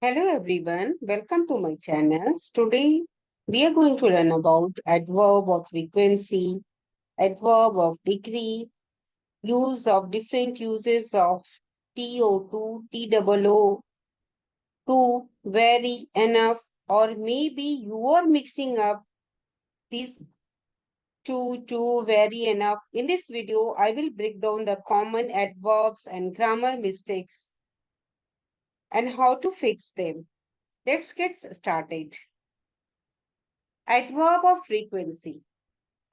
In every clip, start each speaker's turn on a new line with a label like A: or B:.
A: Hello everyone, welcome to my channel. Today we are going to learn about adverb of frequency, adverb of degree, use of different uses of TO2, TOO, to, very, enough, or maybe you are mixing up these two, very, enough. In this video, I will break down the common adverbs and grammar mistakes and how to fix them. Let's get started. Adverb of frequency.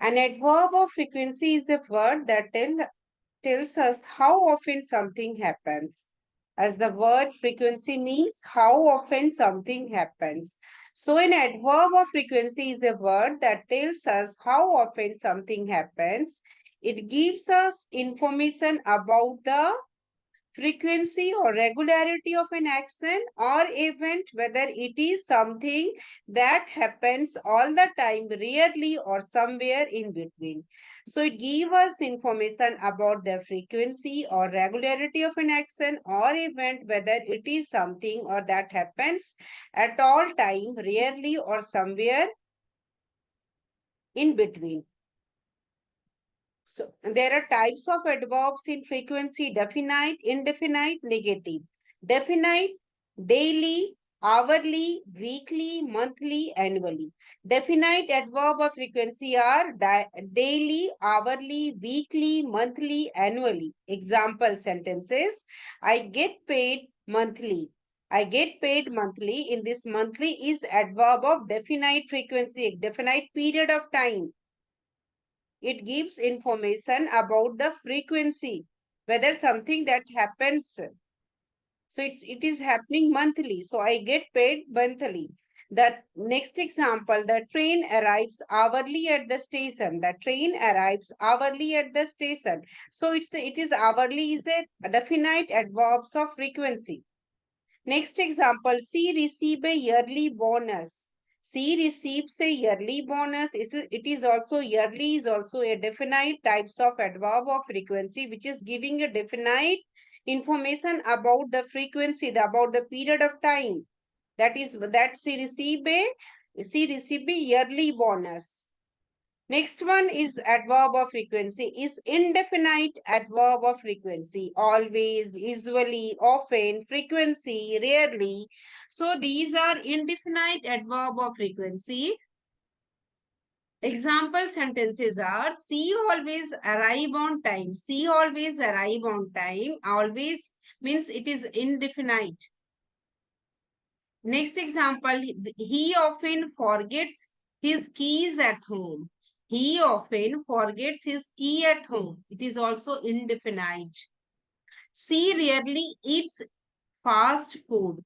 A: An adverb of frequency is a word that tells us how often something happens. As the word frequency means how often something happens. So, an adverb of frequency is a word that tells us how often something happens. It gives us information about the frequency or regularity of an action or event, whether it is something that happens all the time, rarely, or somewhere in between. So it gives us information about the frequency or regularity of an action or event, whether it is something or that happens at all time, rarely, or somewhere in between. So there are types of adverbs in frequency: definite, indefinite, negative. Definite, daily, hourly, weekly, monthly, annually. Definite adverb of frequency are daily, hourly, weekly, monthly, annually. Example sentences: I get paid monthly. I get paid monthly. In this, monthly is adverb of definite frequency, definite period of time. It gives information about the frequency, whether something that happens. So it is happening monthly. So I get paid monthly. The next example, the train arrives hourly at the station. The train arrives hourly at the station. So it is hourly is a definite adverbs of frequency. Next example, she receive a yearly bonus. She receives a yearly bonus. It is also yearly is also a definite types of adverb of frequency, which is giving a definite information about the frequency, about the period of time. That is that she receive a yearly bonus. Next one is adverb of frequency, is indefinite adverb of frequency. Always, usually, often, frequency, rarely. So these are indefinite adverb of frequency. Example sentences are: she always arrive on time. She always arrive on time. Always means it is indefinite. Next example, he often forgets his keys at home. He often forgets his key at home. It is also indefinite. She rarely eats fast food.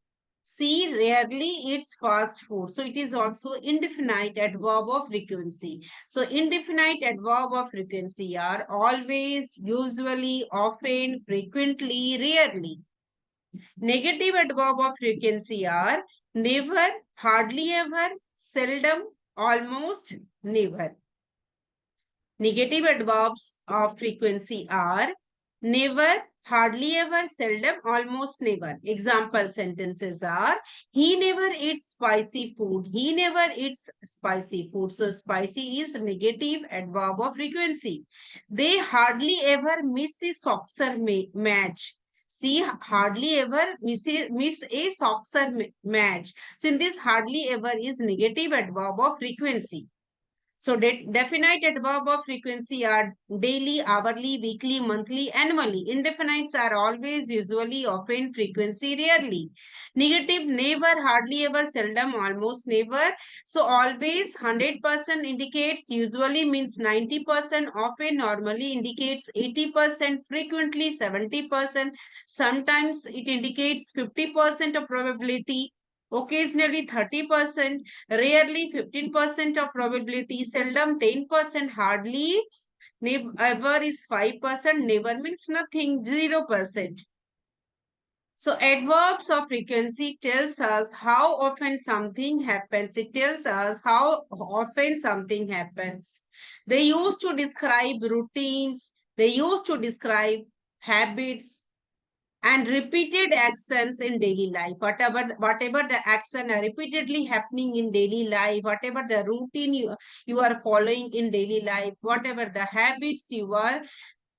A: She rarely eats fast food. So it is also indefinite adverb of frequency. So indefinite adverb of frequency are always, usually, often, frequently, rarely. Negative adverb of frequency are never, hardly ever, seldom, almost, never. Negative adverbs of frequency are never, hardly ever, seldom, almost never. Example sentences are: he never eats spicy food. He never eats spicy food. So spicy is negative adverb of frequency. They hardly ever miss a soccer match. She hardly ever miss a soccer match. So in this, hardly ever is negative adverb of frequency. So definite adverb of frequency are daily, hourly, weekly, monthly, annually. Indefinites are always, usually, often, frequency, rarely. Negative, never, hardly ever, seldom, almost never. So always 100% indicates, usually means 90%, often, normally indicates 80%, frequently 70%. Sometimes it indicates 50% of probability. Occasionally 30%, rarely 15% of probability, seldom 10%, hardly ever is 5%, never means nothing, 0%. So adverbs of frequency tells us how often something happens. It tells us how often something happens. They used to describe routines. They used to describe habits, and repeated actions in daily life. Whatever the action are repeatedly happening in daily life, whatever the routine you are following in daily life, whatever the habits you are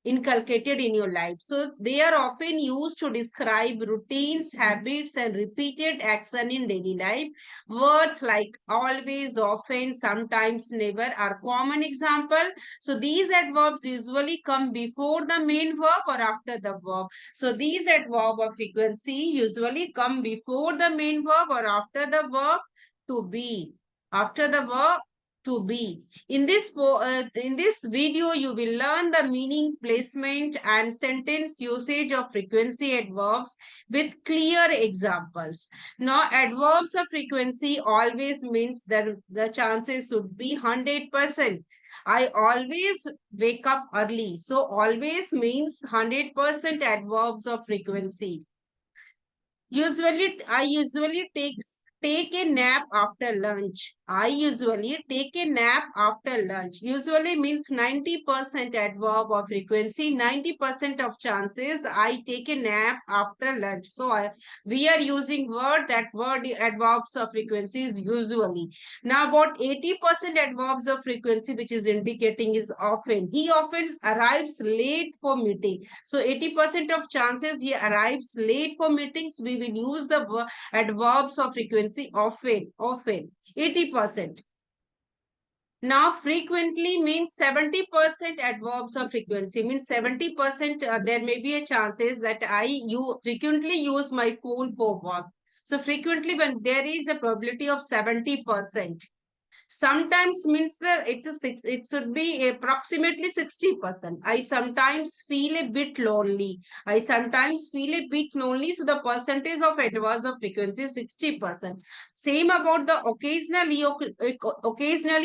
A: inculcated in your life. So they are often used to describe routines, habits, and repeated action in daily life. Words like always, often, sometimes, never are common example. So these adverbs usually come before the main verb or after the verb. So these adverb of frequency usually come before the main verb or after the verb to be. After the verb to be. In this video, you will learn the meaning, placement, and sentence usage of frequency adverbs with clear examples. Now, adverbs of frequency always means that the chances should be 100%. I always wake up early. So, always means 100% adverbs of frequency. I usually take a nap after lunch. I usually take a nap after lunch. Usually means 90% adverb of frequency, 90% of chances I take a nap after lunch. So we are using that word adverbs of frequency is usually. Now about 80% adverbs of frequency which is indicating is often. He often arrives late for meeting. So 80% of chances he arrives late for meetings. We will use the adverbs of frequency often, 80%. Now, frequently means 70% adverbs of frequency, means 70% there may be a chances that you frequently use my phone for work. So frequently when there is a probability of 70%. Sometimes means that it should be approximately 60%. I sometimes feel a bit lonely. I sometimes feel a bit lonely. So the percentage of adverse of frequency is 60%. Same about the occasionally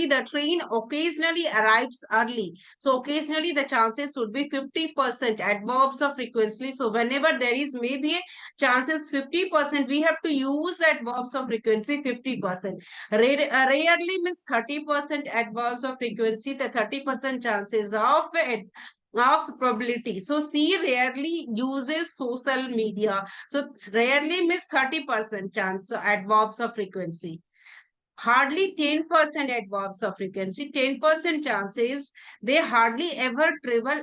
A: the train occasionally arrives early. So occasionally the chances should be 50% adverbs of frequency. So whenever there is maybe a chances 50%, we have to use the adverbs of frequency 50%. Rarely means 30% adverse of frequency, the 30% chances of probability. So C rarely uses social media. So rarely means 30% chance adverbs of frequency. Hardly 10% adverbs of frequency, 10% chances they hardly ever travel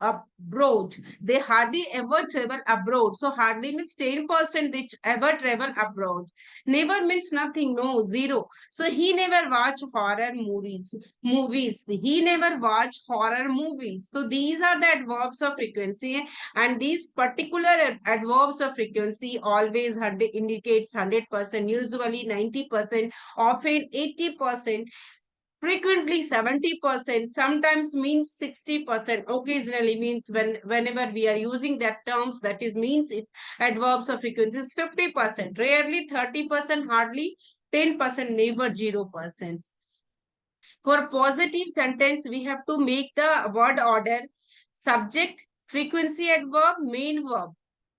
A: abroad. They hardly ever travel abroad. So hardly means 10% they ever travel abroad. Never means nothing, no, zero. So he never watch horror movies. He never watch horror movies. So these are the adverbs of frequency, and these particular adverbs of frequency always indicates 100%, usually 90%, often 80%, frequently 70%, sometimes means 60%, occasionally means whenever we are using that terms, that is means it adverbs of frequency is 50%, rarely 30%, hardly 10%, never 0%. For positive sentence, we have to make the word order subject, frequency adverb, main verb.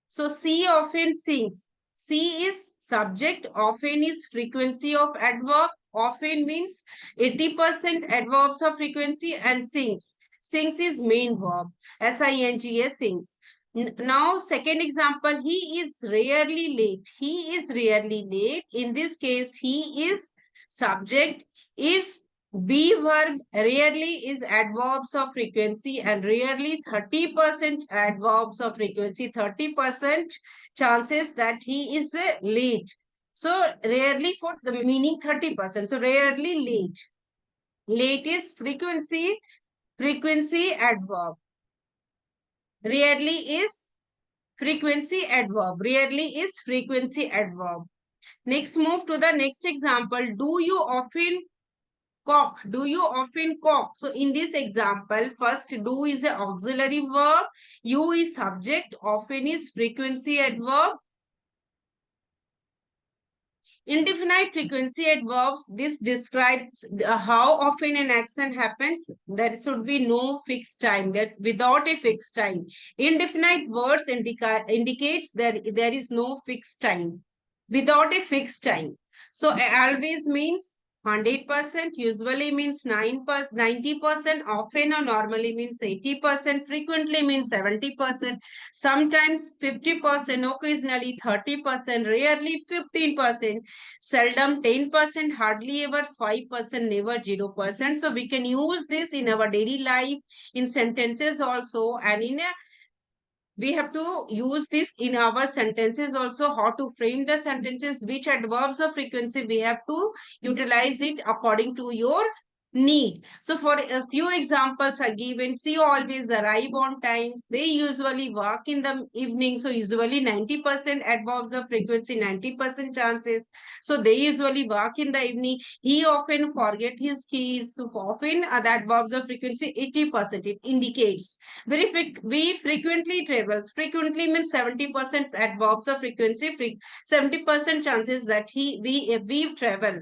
A: So C often sings. C is subject, often is frequency of adverb. Often means 80% adverbs of frequency, and sings. Sings is main verb. S-I-N-G-S, sings. Now, second example, he is rarely late. He is rarely late. In this case, he is subject, is be verb, rarely is adverbs of frequency, and rarely 30% adverbs of frequency, 30% chances that he is late. So rarely for the meaning 30%. So rarely late. Late is frequency adverb. Rarely is frequency adverb. Rarely is frequency adverb. Next, move to the next example. Do you often cock? Do you often cock? So in this example, first do is an auxiliary verb, you is subject, often is frequency adverb. Indefinite frequency adverbs, this describes how often an action happens. There should be no fixed time. That's without a fixed time. Indefinite words indicates that there is no fixed time. Without a fixed time. So always means 100%, usually means 9%, 90%, often or normally means 80%, frequently means 70%, sometimes 50%, occasionally 30%, rarely 15%, seldom 10%, hardly ever 5%, never 0%. So we can use this in our daily life, in sentences also, and in a we have to use this in our sentences also, how to frame the sentences, which adverbs of frequency we have to utilize it according to your need. So for a few examples are given. See always arrive on time. They usually work in the evening. So usually 90% adverbs of frequency, 90% chances. So they usually work in the evening. He often forget his keys. So often the adverbs of frequency 80%. It indicates we frequently travels. Frequently means 70% adverbs of frequency. 70% chances that we travel.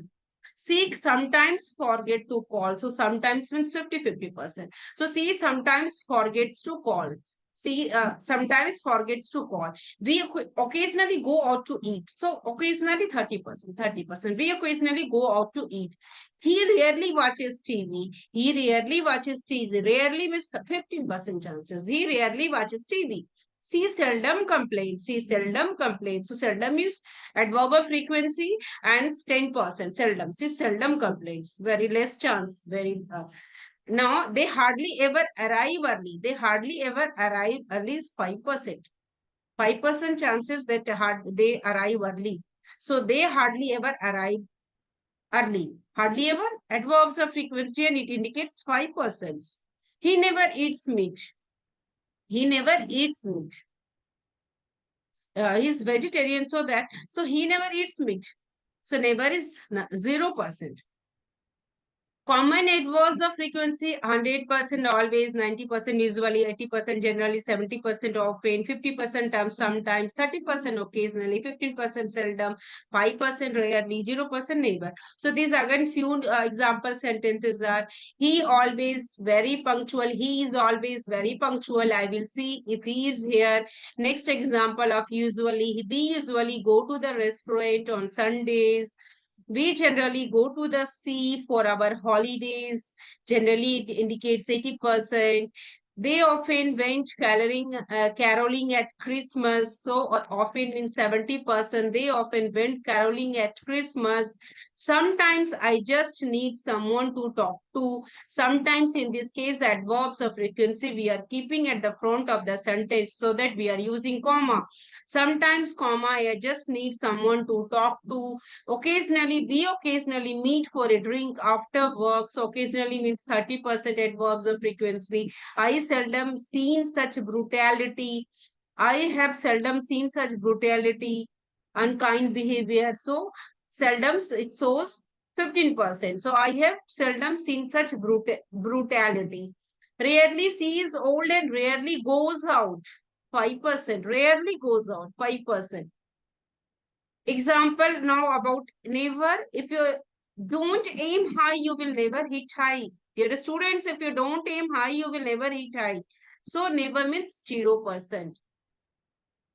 A: See sometimes forget to call. So sometimes means 50%. So see sometimes forgets to call. See sometimes forgets to call. We occasionally go out to eat. So occasionally 30%, 30%. We occasionally go out to eat. He rarely watches TV. He rarely watches TV. Rarely means 15% chances. He rarely watches TV. She seldom complains. She seldom complains. So seldom is adverb of frequency and 10%. Seldom. She seldom complains. Very less chance. Very now they hardly ever arrive early. They hardly ever arrive early is 5%. 5% chances that they arrive early. So they hardly ever arrive early. Hardly ever adverbs of frequency and it indicates 5%. He never eats meat. He never eats meat. He's vegetarian, so he never eats meat. So never is 0%. Common adverbs of frequency 100% always, 90% usually, 80% generally, 70% often, 50% sometimes, 30% occasionally, 15% seldom, 5% rarely, 0% never. So these again few example sentences are he always very punctual. He is always very punctual. I will see if he is here. Next example of usually, we usually go to the restaurant on Sundays. We generally go to the sea for our holidays. Generally, it indicates 80%. They often went caroling at Christmas. So often in 70%, they often went caroling at Christmas. Sometimes I just need someone to talk to. Sometimes in this case, adverbs of frequency we are keeping at the front of the sentence so that we are using comma. Sometimes comma, I just need someone to talk to. Occasionally, we occasionally meet for a drink after work. So occasionally means 30% adverbs of frequency. I seldom seen such brutality. I have seldom seen such brutality, unkind behavior. So seldom it shows 15%. So I have seldom seen such brutality. Rarely sees old and rarely goes out. 5%. Rarely goes out. 5%. Example now about never. If you don't aim high, you will never hit high. Dear students, if you don't aim high, you will never hit high. So never means 0%.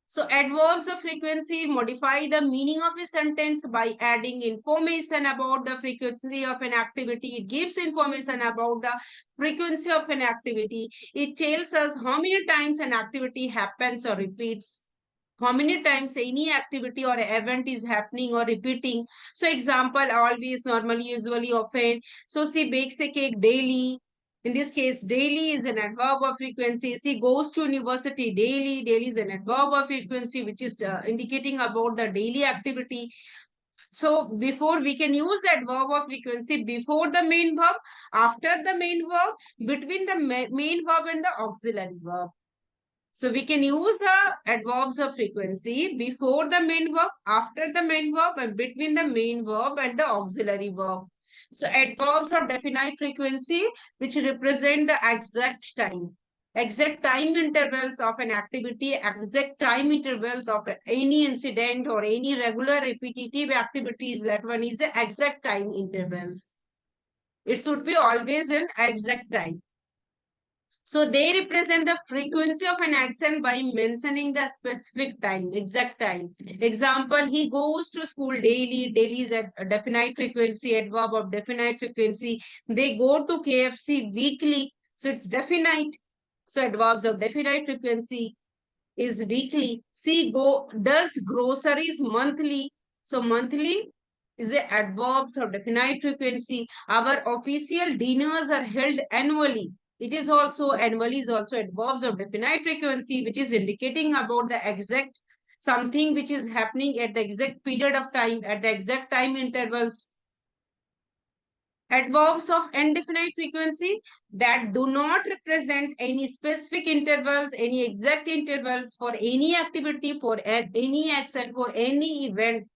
A: So adverbs of frequency modify the meaning of a sentence by adding information about the frequency of an activity. It gives information about the frequency of an activity. It tells us how many times an activity happens or repeats, how many times any activity or event is happening or repeating. So example, always, normally, usually, often. So she bakes a cake daily. In this case, daily is an adverb of frequency. She goes to university daily. Daily is an adverb of frequency, which is indicating about the daily activity. So before we can use that verb of frequency before the main verb, after the main verb, between the main verb and the auxiliary verb. So we can use the adverbs of frequency before the main verb, after the main verb, and between the main verb and the auxiliary verb. So adverbs of definite frequency, which represent the exact time intervals of an activity, exact time intervals of any incident or any regular repetitive activities. That one is the exact time intervals. It should be always an exact time. So they represent the frequency of an action by mentioning the specific time, exact time. Example, he goes to school daily. Daily is a definite frequency, adverb of definite frequency. They go to KFC weekly. So it's definite. So adverbs of definite frequency is weekly. C does groceries monthly. So monthly is a adverbs of definite frequency. Our official dinners are held annually. It is also annually is also adverbs of definite frequency, which is indicating about the exact something which is happening at the exact period of time, at the exact time intervals. Adverbs of indefinite frequency that do not represent any specific intervals, any exact intervals for any activity, for any action, for any event.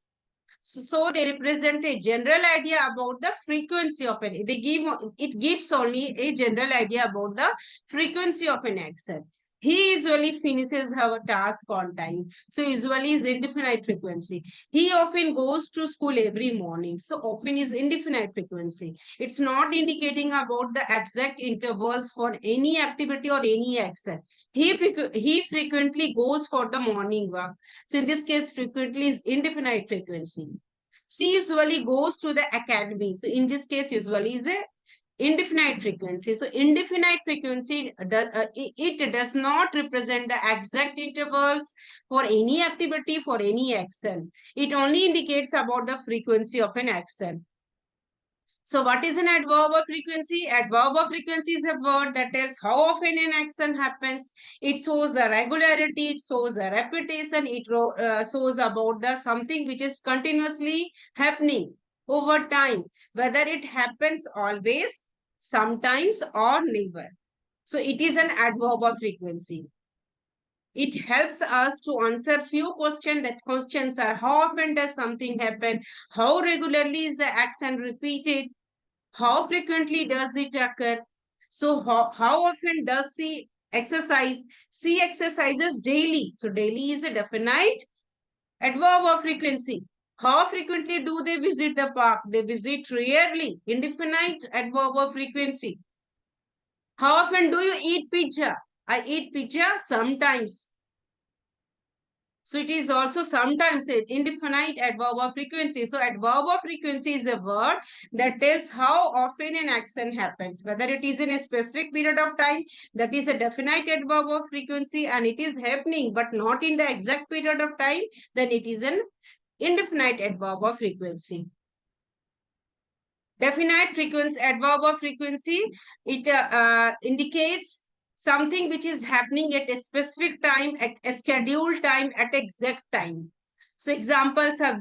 A: So they represent a general idea about the frequency of an. It gives only a general idea about the frequency of an action. He usually finishes her task on time. So usually is indefinite frequency. He often goes to school every morning. So often is indefinite frequency. It's not indicating about the exact intervals for any activity or any action. He frequently goes for the morning walk. So in this case, frequently is indefinite frequency. C usually goes to the academy. So in this case, usually is a indefinite frequency. So indefinite frequency, it does not represent the exact intervals for any activity, for any action. It only indicates about the frequency of an action. So what is an adverb of frequency? Adverb of frequency is a word that tells how often an action happens. It shows a regularity, it shows a repetition, it shows about the something which is continuously happening over time, whether it happens always, sometimes or never. So it is an adverb of frequency. It helps us to answer few questions. That questions are how often does something happen? How regularly is the action repeated? How frequently does it occur? So how often does she exercise? She exercises daily. So daily is a definite adverb of frequency. How frequently do they visit the park? They visit rarely. Indefinite adverb of frequency. How often do you eat pizza? I eat pizza sometimes. So it is also sometimes an indefinite adverb of frequency. So adverb of frequency is a word that tells how often an action happens. Whether it is in a specific period of time, that is a definite adverb of frequency and it is happening but not in the exact period of time, then it is an indefinite adverb of frequency. Definite frequency, adverb of frequency, it indicates something which is happening at a specific time, at a scheduled time, at exact time. So examples are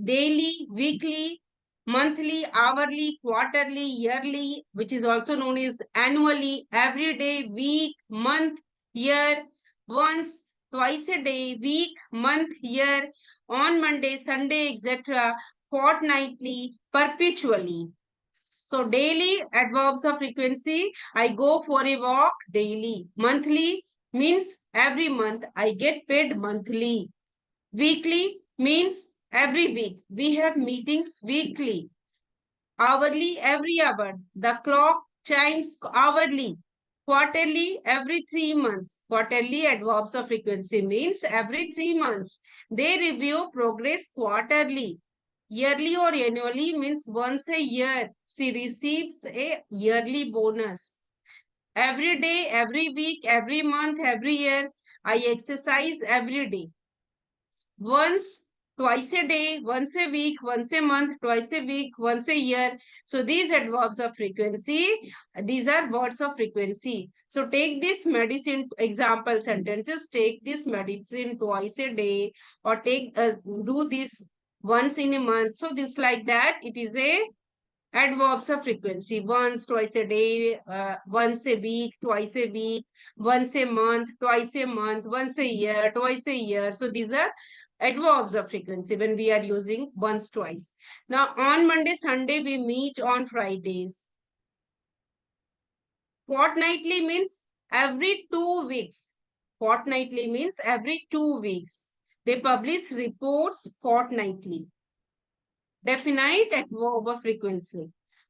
A: daily, weekly, monthly, hourly, quarterly, yearly, which is also known as annually, every day, week, month, year, once, twice a day, week, month, year, on Monday, Sunday, etc., fortnightly, perpetually. So daily adverbs of frequency. I go for a walk daily. Monthly means every month. I get paid monthly. Weekly means every week. We have meetings weekly. Hourly, every hour. The clock chimes hourly. Quarterly, every 3 months. Quarterly adverbs of frequency means every 3 months. They review progress quarterly. Yearly or annually means once a year. She receives a yearly bonus. Every day, every week, every month, every year, I exercise every day. Once, twice a day, once a week, once a month, twice a week, once a year. So these adverbs of frequency, these are words of frequency. So take this medicine example sentences, take this medicine twice a day or do this once in a month. So this like that, it is a adverbs of frequency. Once, twice a day, once a week, twice a week, once a month, twice a month, once a year, twice a year. So these are adverbs of frequency when we are using once, twice. Now on Monday, Sunday, we meet on Fridays. Fortnightly means every 2 weeks. Fortnightly means every 2 weeks. They publish reports fortnightly. Definite adverb of frequency.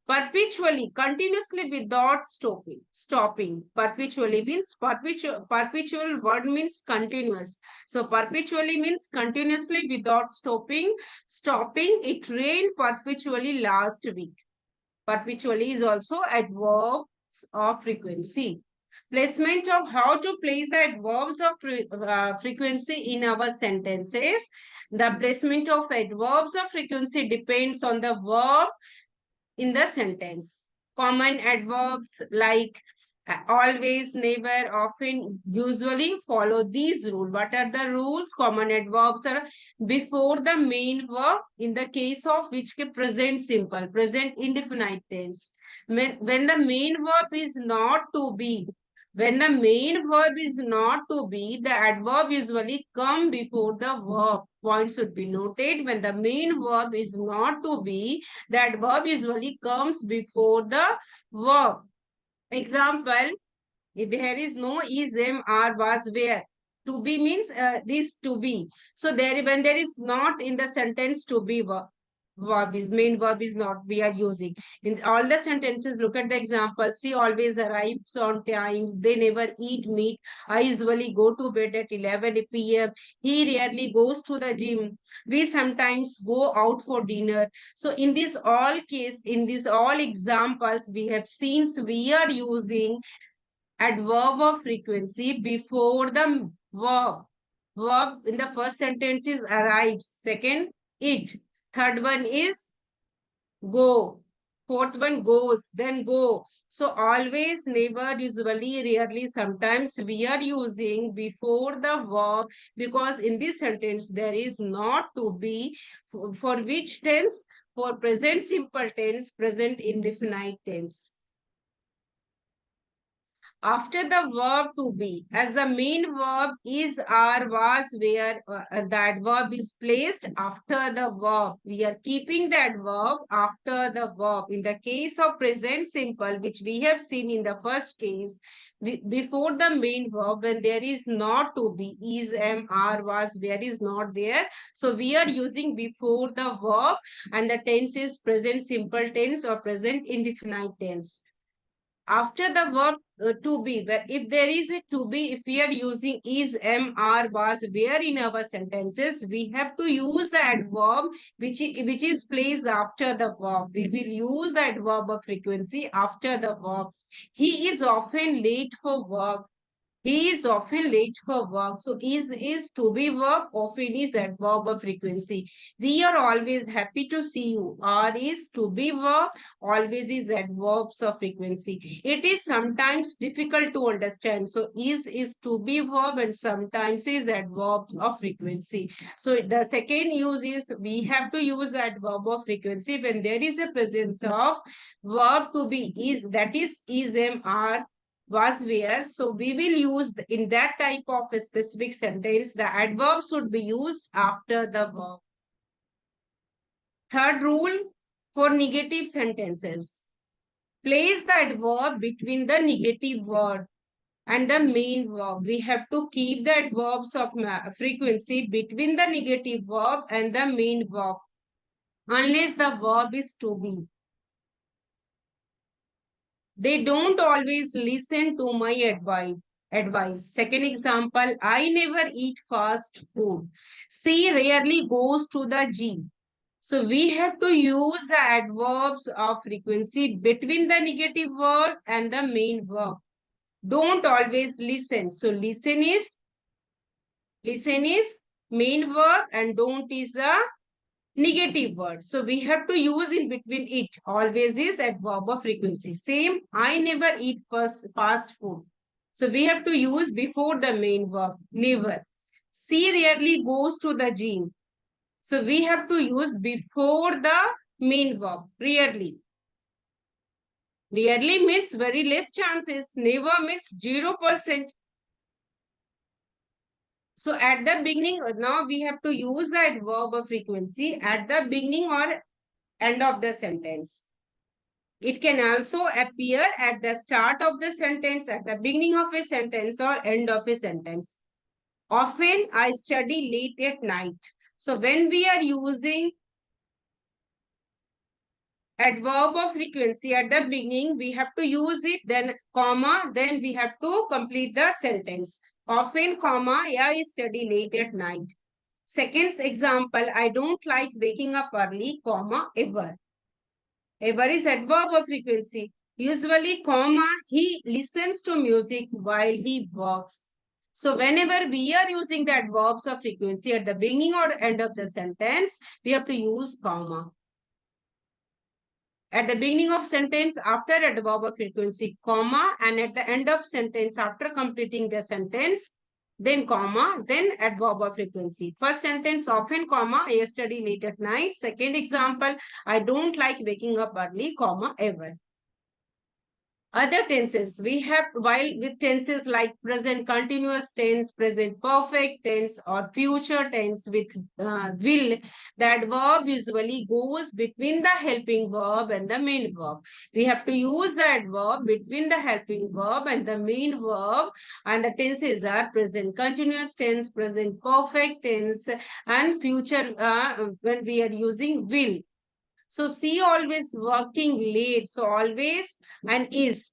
A: Perpetually, continuously without stopping. Perpetually means perpetual word means continuous. So perpetually means continuously without stopping. It rained perpetually last week. Perpetually is also adverbs of frequency. Placement of how to place the adverbs of frequency in our sentences. The placement of adverbs of frequency depends on the verb in the sentence. Common adverbs like always, never, often, usually follow these rules. What are the rules? Common adverbs are before the main verb in the case of which present simple, present indefinite tense. When the main verb is not to be, when the main verb is not to be, the adverb usually come before the verb. Point should be noted. When the main verb is not to be, the adverb usually comes before the verb. Example, if there is no is, am, are, was, where. To be means this to be. So there, when there is not in the sentence to be verb is main verb is not we are using in all the sentences. Look at the example. She always arrives on times. They never eat meat. I usually go to bed at 11 p.m. He rarely goes to the gym. We sometimes go out for dinner. So in this all case, in this all examples, we have seen we are using adverb of frequency before the verb. Verb in the first sentence is arrives. Second, it. Third one is go. Fourth one goes, then go. So always, never, usually, rarely, sometimes we are using before the verb because in this sentence there is not to be for which tense? For present simple tense, present indefinite tense. After the verb to be, as the main verb is, are, was, where, that verb is placed after the verb. We are keeping that verb after the verb. In the case of present simple, which we have seen in the first case, before the main verb, when there is not to be, is, am, are, was, where is not there. So we are using before the verb and the tense is present simple tense or present indefinite tense. After the verb to be, where if there is a to be, if we are using is, am, are, was, where in our sentences, we have to use the adverb which is placed after the verb. We will use the adverb of frequency after the verb. He is often late for work. He is often late for work. So is to be verb, often is adverb of frequency. We are always happy to see you. Are is to be verb, always is adverbs of frequency. It is sometimes difficult to understand. So is to be verb and sometimes is adverb of frequency. So the second use is we have to use adverb of frequency when there is a presence of verb to be is, that is, am, are, was, where. So we will use in that type of a specific sentence, the adverb should be used after the verb. Third rule for negative sentences. Place the adverb between the negative word and the main verb. We have to keep the adverbs of frequency between the negative verb and the main verb, unless the verb is to be. They don't always listen to my advice. Second example, I never eat fast food. She rarely goes to the gym. So we have to use the adverbs of frequency between the negative word and the main verb. Don't always listen. So listen is main verb and don't is the negative word. So we have to use in between it. Always is adverb of frequency. Same, I never eat fast food. So we have to use before the main verb, never. She rarely goes to the gym. So we have to use before the main verb, rarely. Rarely means very less chances. Never means 0%. So at the beginning, now we have to use the adverb of frequency at the beginning or end of the sentence. It can also appear at the start of the sentence, at the beginning of a sentence or end of a sentence. Often I study late at night. So when we are using adverb of frequency at the beginning, we have to use it, then comma, then we have to complete the sentence. Often, comma, I study late at night. Second example, I don't like waking up early, comma, ever. Ever is adverb of frequency. Usually, comma, he listens to music while he works. So whenever we are using the adverbs of frequency at the beginning or end of the sentence, we have to use comma. At the beginning of sentence, after adverb of frequency, comma, and at the end of sentence, after completing the sentence, then comma, then adverb of frequency. First sentence, often, comma, I study late at night. Second example, I don't like waking up early, comma, ever. Other tenses, we have, while with tenses like present continuous tense, present perfect tense, or future tense with will, the adverb usually goes between the helping verb and the main verb. We have to use the adverb between the helping verb and the main verb, and the tenses are present continuous tense, present perfect tense, and future when we are using will. So see always working late. So always and is.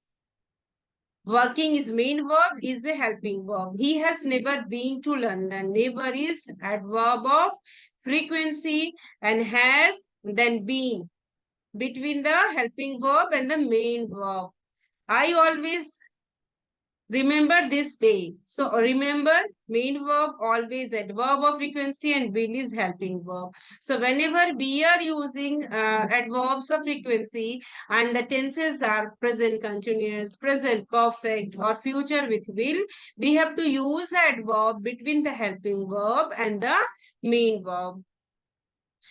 A: Working is main verb, is a helping verb. He has never been to London. Never is adverb of frequency, and has then been between the helping verb and the main verb. I always remember this day. So remember, main verb, always adverb of frequency, and will is helping verb. So whenever we are using adverbs of frequency and the tenses are present continuous, present perfect, or future with will, we have to use the adverb between the helping verb and the main verb.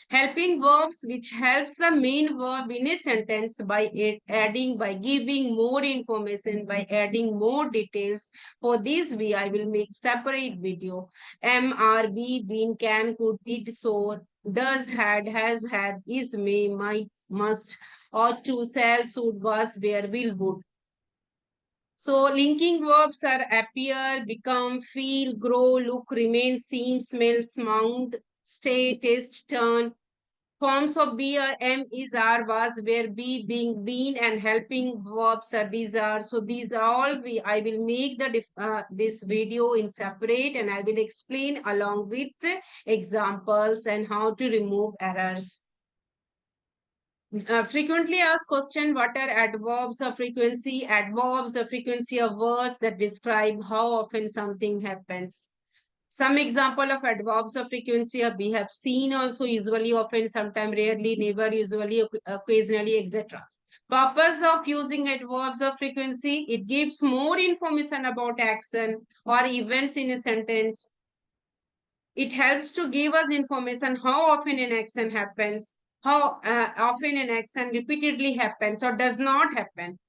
A: Helping verbs which helps the main verb in a sentence by adding, by giving more information, by adding more details. For this, I will make separate video. Am, are, be, been, can, could, did, so, does, had, has, had, is, may, might, must, ought to, shall, should, was, where, will, would. So linking verbs are appear, become, feel, grow, look, remain, seem, smell, sound, stay, taste, turn. Forms of be are am, is, are, was, were, be, being, been, and helping verbs are these are. So these are all I will make this video in separate, and I will explain along with examples and how to remove errors. Frequently asked question, what are adverbs of frequency? Adverbs of frequency are words that describe how often something happens. Some example of adverbs of frequency we have seen also, usually, often, sometime, rarely, never, usually, occasionally, etc. Purpose of using adverbs of frequency, it gives more information about action or events in a sentence. It helps to give us information how often an action happens, how often an action repeatedly happens or does not happen.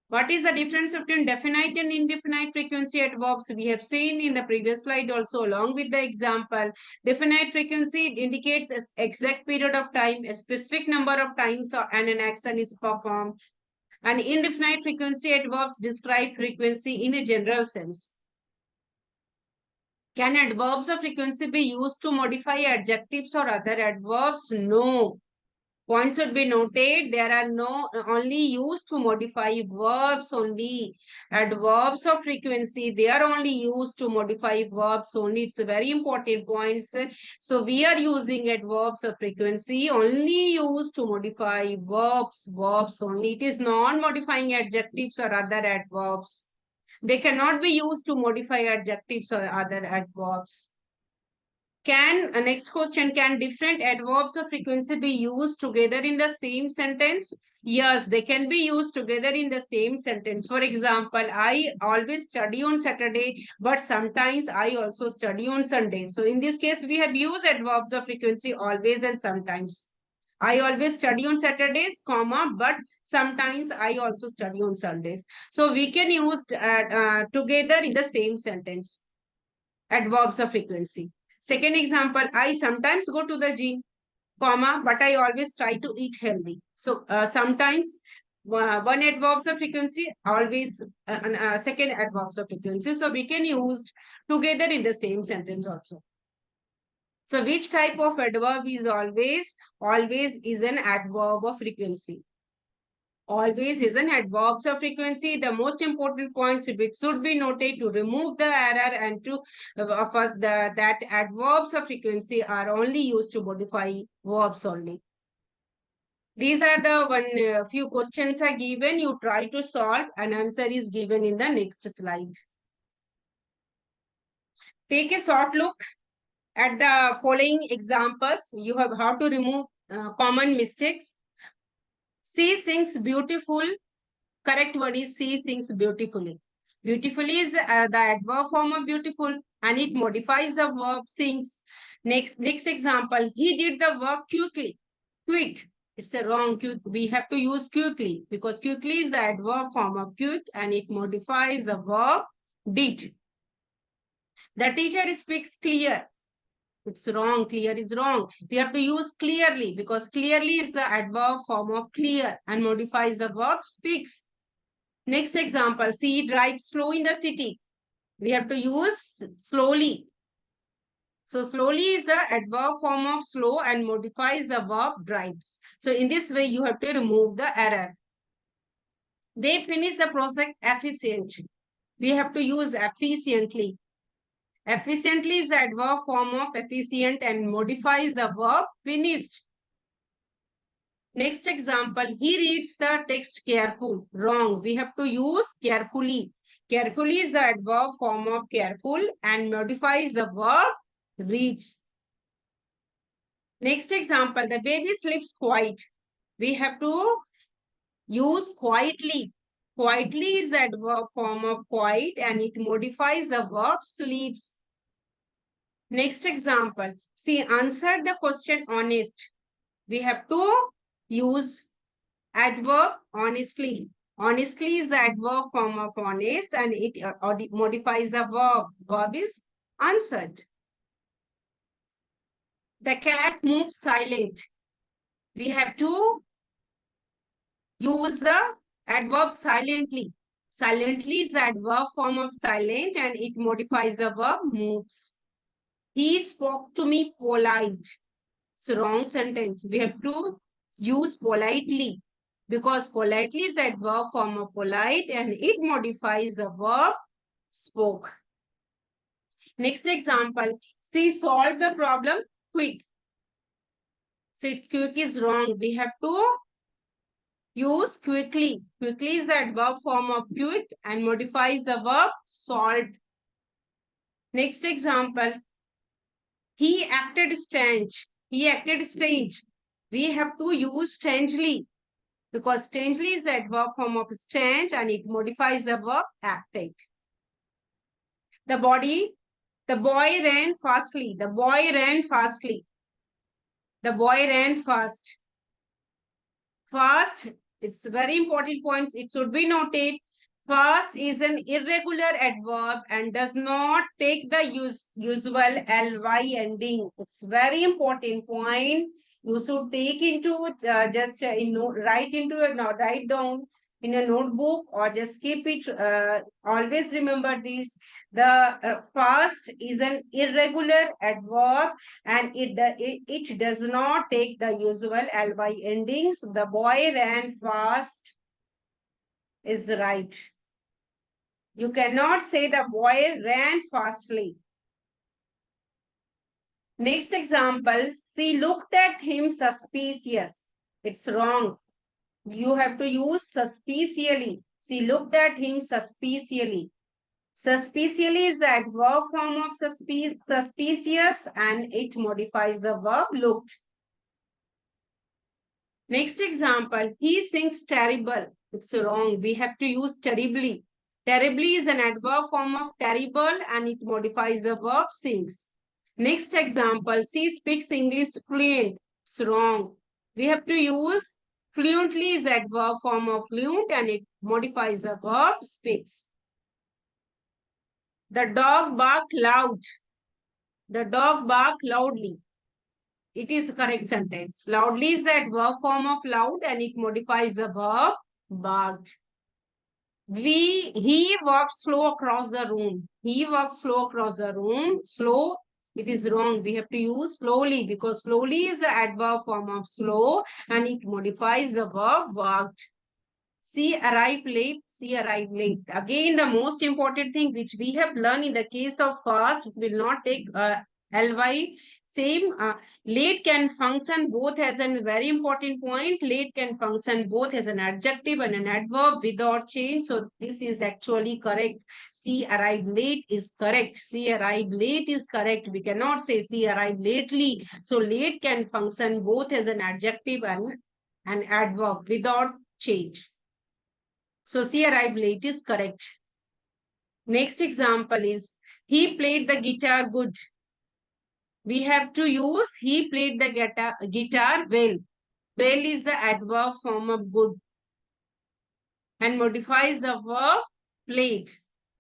A: What is the difference between definite and indefinite frequency adverbs? We have seen in the previous slide also, along with the example. Definite frequency indicates an exact period of time, a specific number of times, and an action is performed. And indefinite frequency adverbs describe frequency in a general sense. Can adverbs of frequency be used to modify adjectives or other adverbs? No. Points should be noted. There are only used to modify verbs only. Adverbs of frequency, they are only used to modify verbs only. It's a very important point. So we are using adverbs of frequency only used to modify verbs only. It is not modifying adjectives or other adverbs. They cannot be used to modify adjectives or other adverbs. Next question, can different adverbs of frequency be used together in the same sentence? Yes, they can be used together in the same sentence. For example, I always study on Saturday, but sometimes I also study on Sunday. So in this case, we have used adverbs of frequency always and sometimes. I always study on Saturdays, comma, but sometimes I also study on Sundays. So we can use together in the same sentence, adverbs of frequency. Second example, I sometimes go to the gym, comma, but I always try to eat healthy. So sometimes one adverbs of frequency, always second adverbs of frequency. So we can use together in the same sentence also. So which type of adverb is always? Always is an adverb of frequency. Always is an adverbs of frequency. The most important points which should be noted to remove the error and to first that adverbs of frequency are only used to modify verbs only. These are the few questions are given. You try to solve. An answer is given in the next slide. Take a short look at the following examples. You have how to remove common mistakes. She sings beautiful. Correct word is she sings beautifully. Beautifully is the adverb form of beautiful and it modifies the verb sings. Next example. He did the work quickly. Quick. It's a wrong. We have to use quickly because quickly is the adverb form of quick and it modifies the verb did. The teacher speaks clear. It's wrong. Clear is wrong. We have to use clearly because clearly is the adverb form of clear and modifies the verb speaks. Next example, see, drive slow in the city. We have to use slowly. So slowly is the adverb form of slow and modifies the verb drives. So in this way, you have to remove the error. They finish the project efficiently. We have to use efficiently. Efficiently is the adverb form of efficient and modifies the verb finished. Next example, he reads the text careful. Wrong. We have to use carefully. Carefully is the adverb form of careful and modifies the verb reads. Next example, the baby sleeps quiet. We have to use quietly. Quietly is the adverb form of quiet and it modifies the verb sleeps. Next example, she answered the question honest. We have to use adverb honestly. Honestly is the adverb form of honest and it modifies the verb. Verb is answered. The cat moves silent. We have to use the adverb silently. Silently is the adverb form of silent and it modifies the verb moves. He spoke to me polite. It's a wrong sentence. We have to use politely because politely is the adverb form of polite and it modifies the verb spoke. Next example, she solved the problem quick. So it's quick is wrong. We have to use quickly. Quickly is the adverb form of quick and modifies the verb solved. Next example, he acted strange. He acted strange. We have to use strangely because strangely is the adverb form of strange and it modifies the verb acted. The boy ran fastly. The boy ran fastly. The boy ran fast. Fast, it's very important points. It should be noted. Fast is an irregular adverb and does not take the usual ly ending. It's very important point. You should take into write into a write down in a notebook or just keep it. Always remember this. The fast is an irregular adverb and it does not take the usual ly endings. The boy ran fast is right. You cannot say the boy ran fastly. Next example, she looked at him suspicious. It's wrong. You have to use suspiciously. She looked at him suspiciously. Suspiciously is the adverb form of suspicious and it modifies the verb looked. Next example, he sings terrible. It's wrong. We have to use terribly. Terribly is an adverb form of terrible and it modifies the verb sings. Next example, she speaks English fluent. It's wrong. We have to use fluently is adverb form of fluent and it modifies the verb speaks. The dog barked loud. The dog barked loudly. It is correct sentence. Loudly is the adverb form of loud and it modifies the verb barked. He walked slow across the room. He walked slow across the room. Slow It is wrong. We have to use slowly because slowly is the adverb form of slow and it modifies the verb walked. She arrived late. She arrived late. Again, the most important thing which we have learned in the case of fast, it will not take ly. Same, late can function both as a very important point. Late can function both as an adjective and an adverb without change. So this is actually correct. She arrived late is correct. She arrived late is correct. We cannot say she arrived lately. So late can function both as an adjective and an adverb without change. So she arrived late is correct. Next example is he played the guitar good. We have to use he played the guitar well. Well is the adverb form of good and modifies the verb played.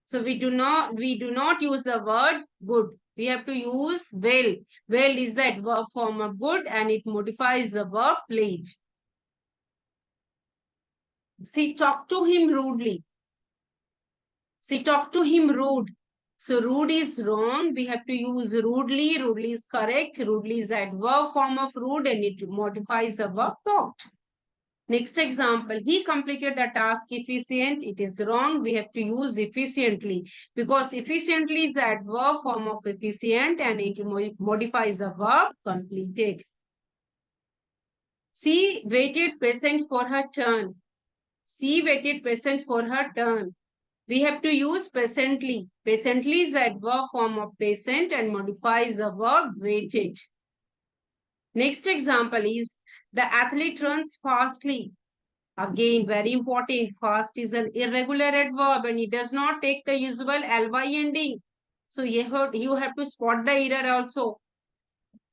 A: So we do not use the word good. We have to use well. Well is the adverb form of good and it modifies the verb played. She talked to him rudely. She talked to him rude. So rude is wrong. We have to use rudely. Rudely is correct. Rudely is the adverb form of rude and it modifies the verb talked. Next example, he completed the task efficient. It is wrong. We have to use efficiently because efficiently is the adverb form of efficient and it modifies the verb completed. She waited patient for her turn. She waited patient for her turn. We have to use patiently. Patiently is the adverb form of patient and modifies the verb waited. Next example is the athlete runs fastly. Again, very important. Fast is an irregular adverb and it does not take the usual ly ending. So you have to spot the error also.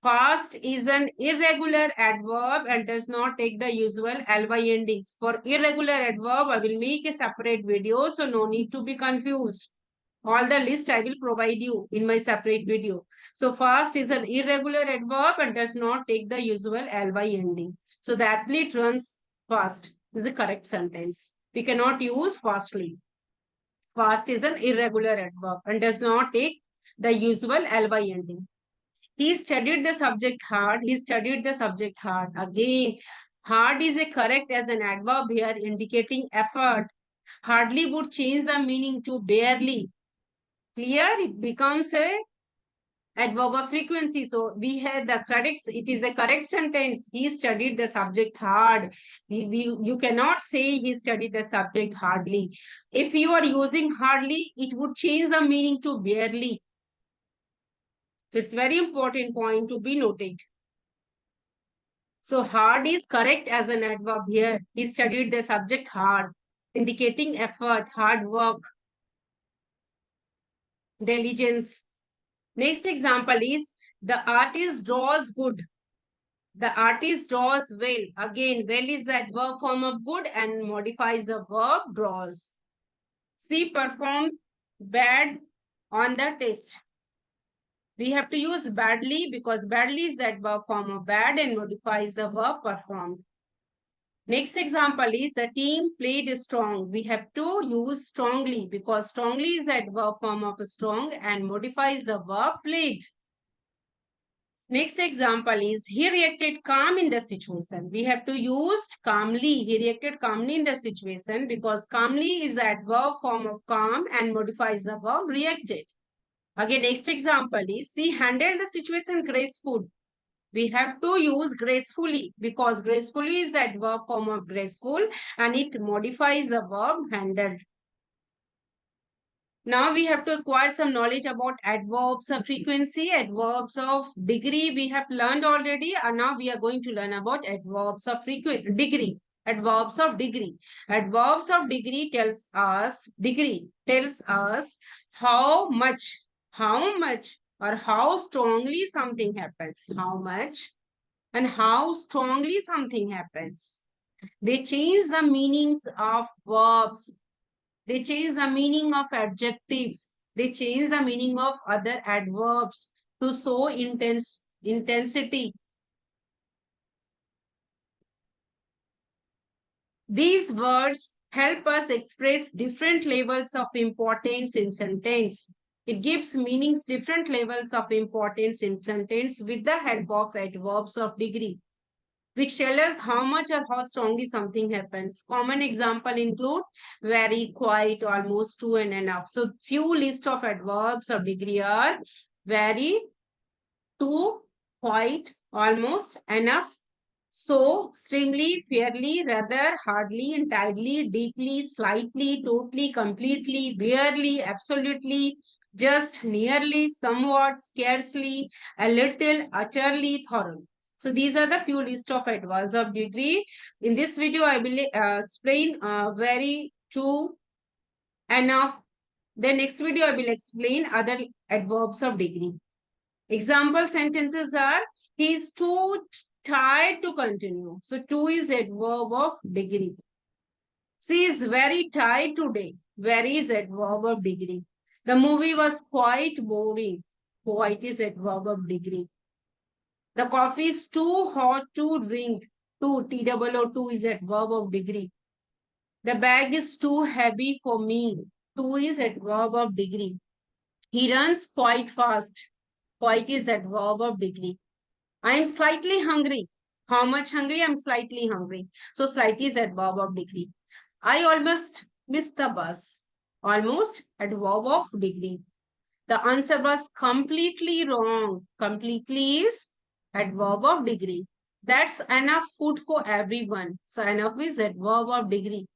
A: Fast is an irregular adverb and does not take the usual ly endings. For irregular adverb, I will make a separate video, so no need to be confused. All the list I will provide you in my separate video. So fast is an irregular adverb and does not take the usual ly ending. So the athlete runs fast is the correct sentence. We cannot use fastly. Fast is an irregular adverb and does not take the usual ly ending. He studied the subject hard. He studied the subject hard. Again, hard is a correct as an adverb here indicating effort. Hardly would change the meaning to barely. Clear? It becomes a adverb of frequency. So we have the correct, it is the correct sentence. He studied the subject hard. You cannot say he studied the subject hardly. If you are using hardly, it would change the meaning to barely. So it's very important point to be noted. So hard is correct as an adverb here. He studied the subject hard, indicating effort, hard work, diligence. Next example is the artist draws good. The artist draws well. Again, well is the adverb form of good and modifies the verb draws. She performed bad on the test. We have to use badly because badly is the adverb form of bad and modifies the verb performed. Next example is the team played strong. We have to use strongly because strongly is the adverb form of strong and modifies the verb played. Next example is he reacted calm in the situation. We have to use calmly. He reacted calmly in the situation because calmly is the adverb form of calm and modifies the verb reacted. Again, next example is she handled the situation gracefully. We have to use gracefully because gracefully is the adverb form of graceful and it modifies the verb handled. Now we have to acquire some knowledge about adverbs of frequency, adverbs of degree we have learned already, and now we are going to learn about adverbs of degree. Adverbs of degree. Adverbs of degree tells us how much or how strongly something happens. How much and how strongly something happens. They change the meanings of verbs. They change the meaning of adjectives. They change the meaning of other adverbs to show intensity. These words help us express different levels of importance in sentence. It gives meanings different levels of importance in sentence with the help of adverbs of degree, which tell us how much or how strongly something happens. Common example include very, quite, almost, true, and enough. So few list of adverbs of degree are very, too, quite, almost, enough, so, extremely, fairly, rather, hardly, entirely, deeply, slightly, totally, completely, barely, absolutely, just, nearly, somewhat, scarcely, a little, utterly, thoroughly. So these are the few list of adverbs of degree. In this video, I will explain very, true, enough. Then next video, I will explain other adverbs of degree. Example sentences are, he is too tired to continue. So too is adverb of degree. She is very tired today. Very is adverb of degree. The movie was quite boring. Quite is adverb of degree. The coffee is too hot to drink. Too, T-O-O-2 is adverb of degree. The bag is too heavy for me. Too is adverb of degree. He runs quite fast. Quite is adverb of degree. I am slightly hungry. How much hungry? I'm slightly hungry. So slightly is adverb of degree. I almost missed the bus. Almost adverb of degree. The answer was completely wrong. Completely is adverb of degree. That's enough food for everyone. So enough is adverb of degree.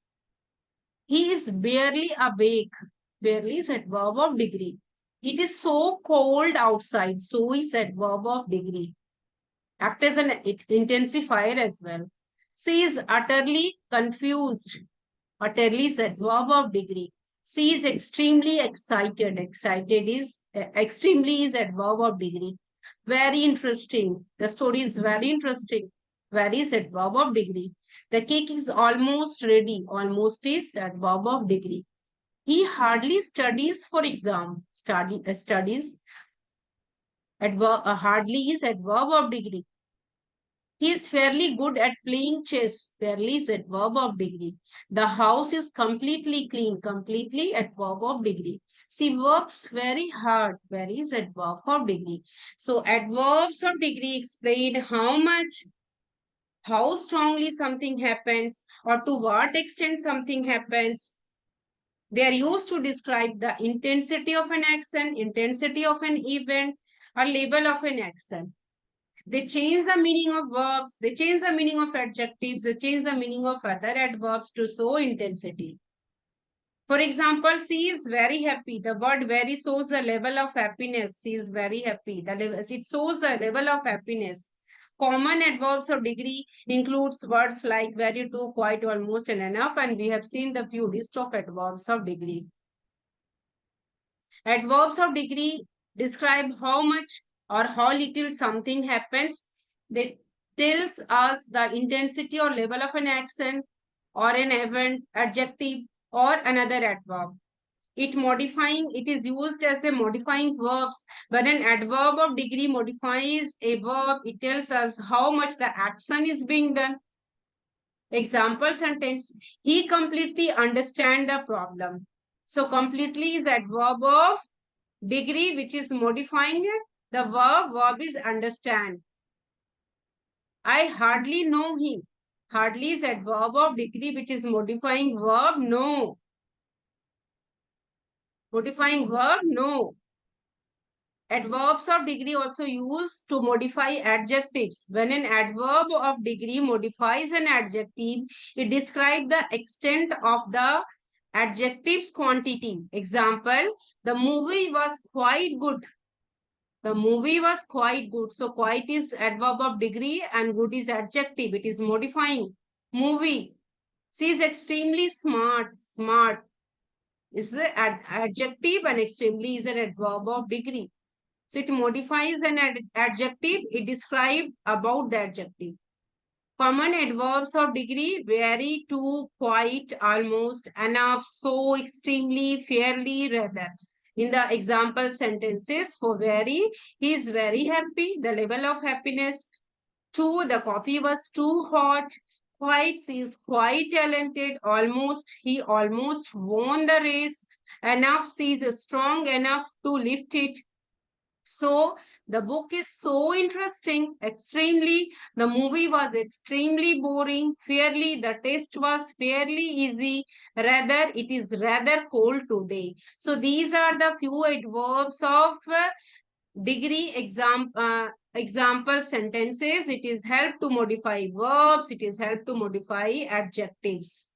A: He is barely awake. Barely is adverb of degree. It is so cold outside. So is adverb of degree. Act as an intensifier as well. She is utterly confused. Utterly is adverb of degree. She is extremely excited. Excited is extremely is adverb of degree. Very interesting. The story is very interesting. Very is adverb of degree. The cake is almost ready. Almost is adverb of degree. He hardly studies for exam. Studies. Hardly is adverb of degree. He is fairly good at playing chess. Fairly is adverb of degree. The house is completely clean. Completely adverb of degree. She works very hard. Very is adverb of degree. So adverbs of degree explain how much, how strongly something happens, or to what extent something happens. They are used to describe the intensity of an action, intensity of an event, or level of an action. They change the meaning of verbs, they change the meaning of adjectives, they change the meaning of other adverbs to show intensity. For example, she is very happy. The word very shows the level of happiness. She is very happy. It shows the level of happiness. Common adverbs of degree includes words like very, too, quite, almost, and enough. And we have seen the few list of adverbs of degree. Adverbs of degree describe how much or how little something happens. They tells us the intensity or level of an action or an event, adjective, or another adverb. It is used as a modifying verbs. When an adverb of degree modifies a verb, it tells us how much the action is being done. Example sentence, he completely understand the problem. So completely is adverb of degree, which is modifying it. The verb is understand. I hardly know him. Hardly is adverb of degree, which is modifying verb know. Modifying verb know. Adverbs of degree also used to modify adjectives. When an adverb of degree modifies an adjective, it describes the extent of the adjective's quantity. Example, the movie was quite good. The movie was quite good. So quite is adverb of degree and good is adjective. It is modifying. Movie. She is extremely smart. Smart is an adjective and extremely is an adverb of degree. So it modifies an adjective. It describes about the adjective. Common adverbs of degree, very, too, quite, almost, enough, so, extremely, fairly, rather. In the example sentences for very, he is very happy, the level of happiness. Too, the coffee was too hot. quite, she is quite talented. He almost won the race. Enough, she is strong enough to lift it. So the book is so interesting, extremely. The movie was extremely boring. Fairly, the test was fairly easy. Rather, it is rather cold today. So these are the few adverbs of degree example sentences. It is help to modify verbs. It is help to modify adjectives.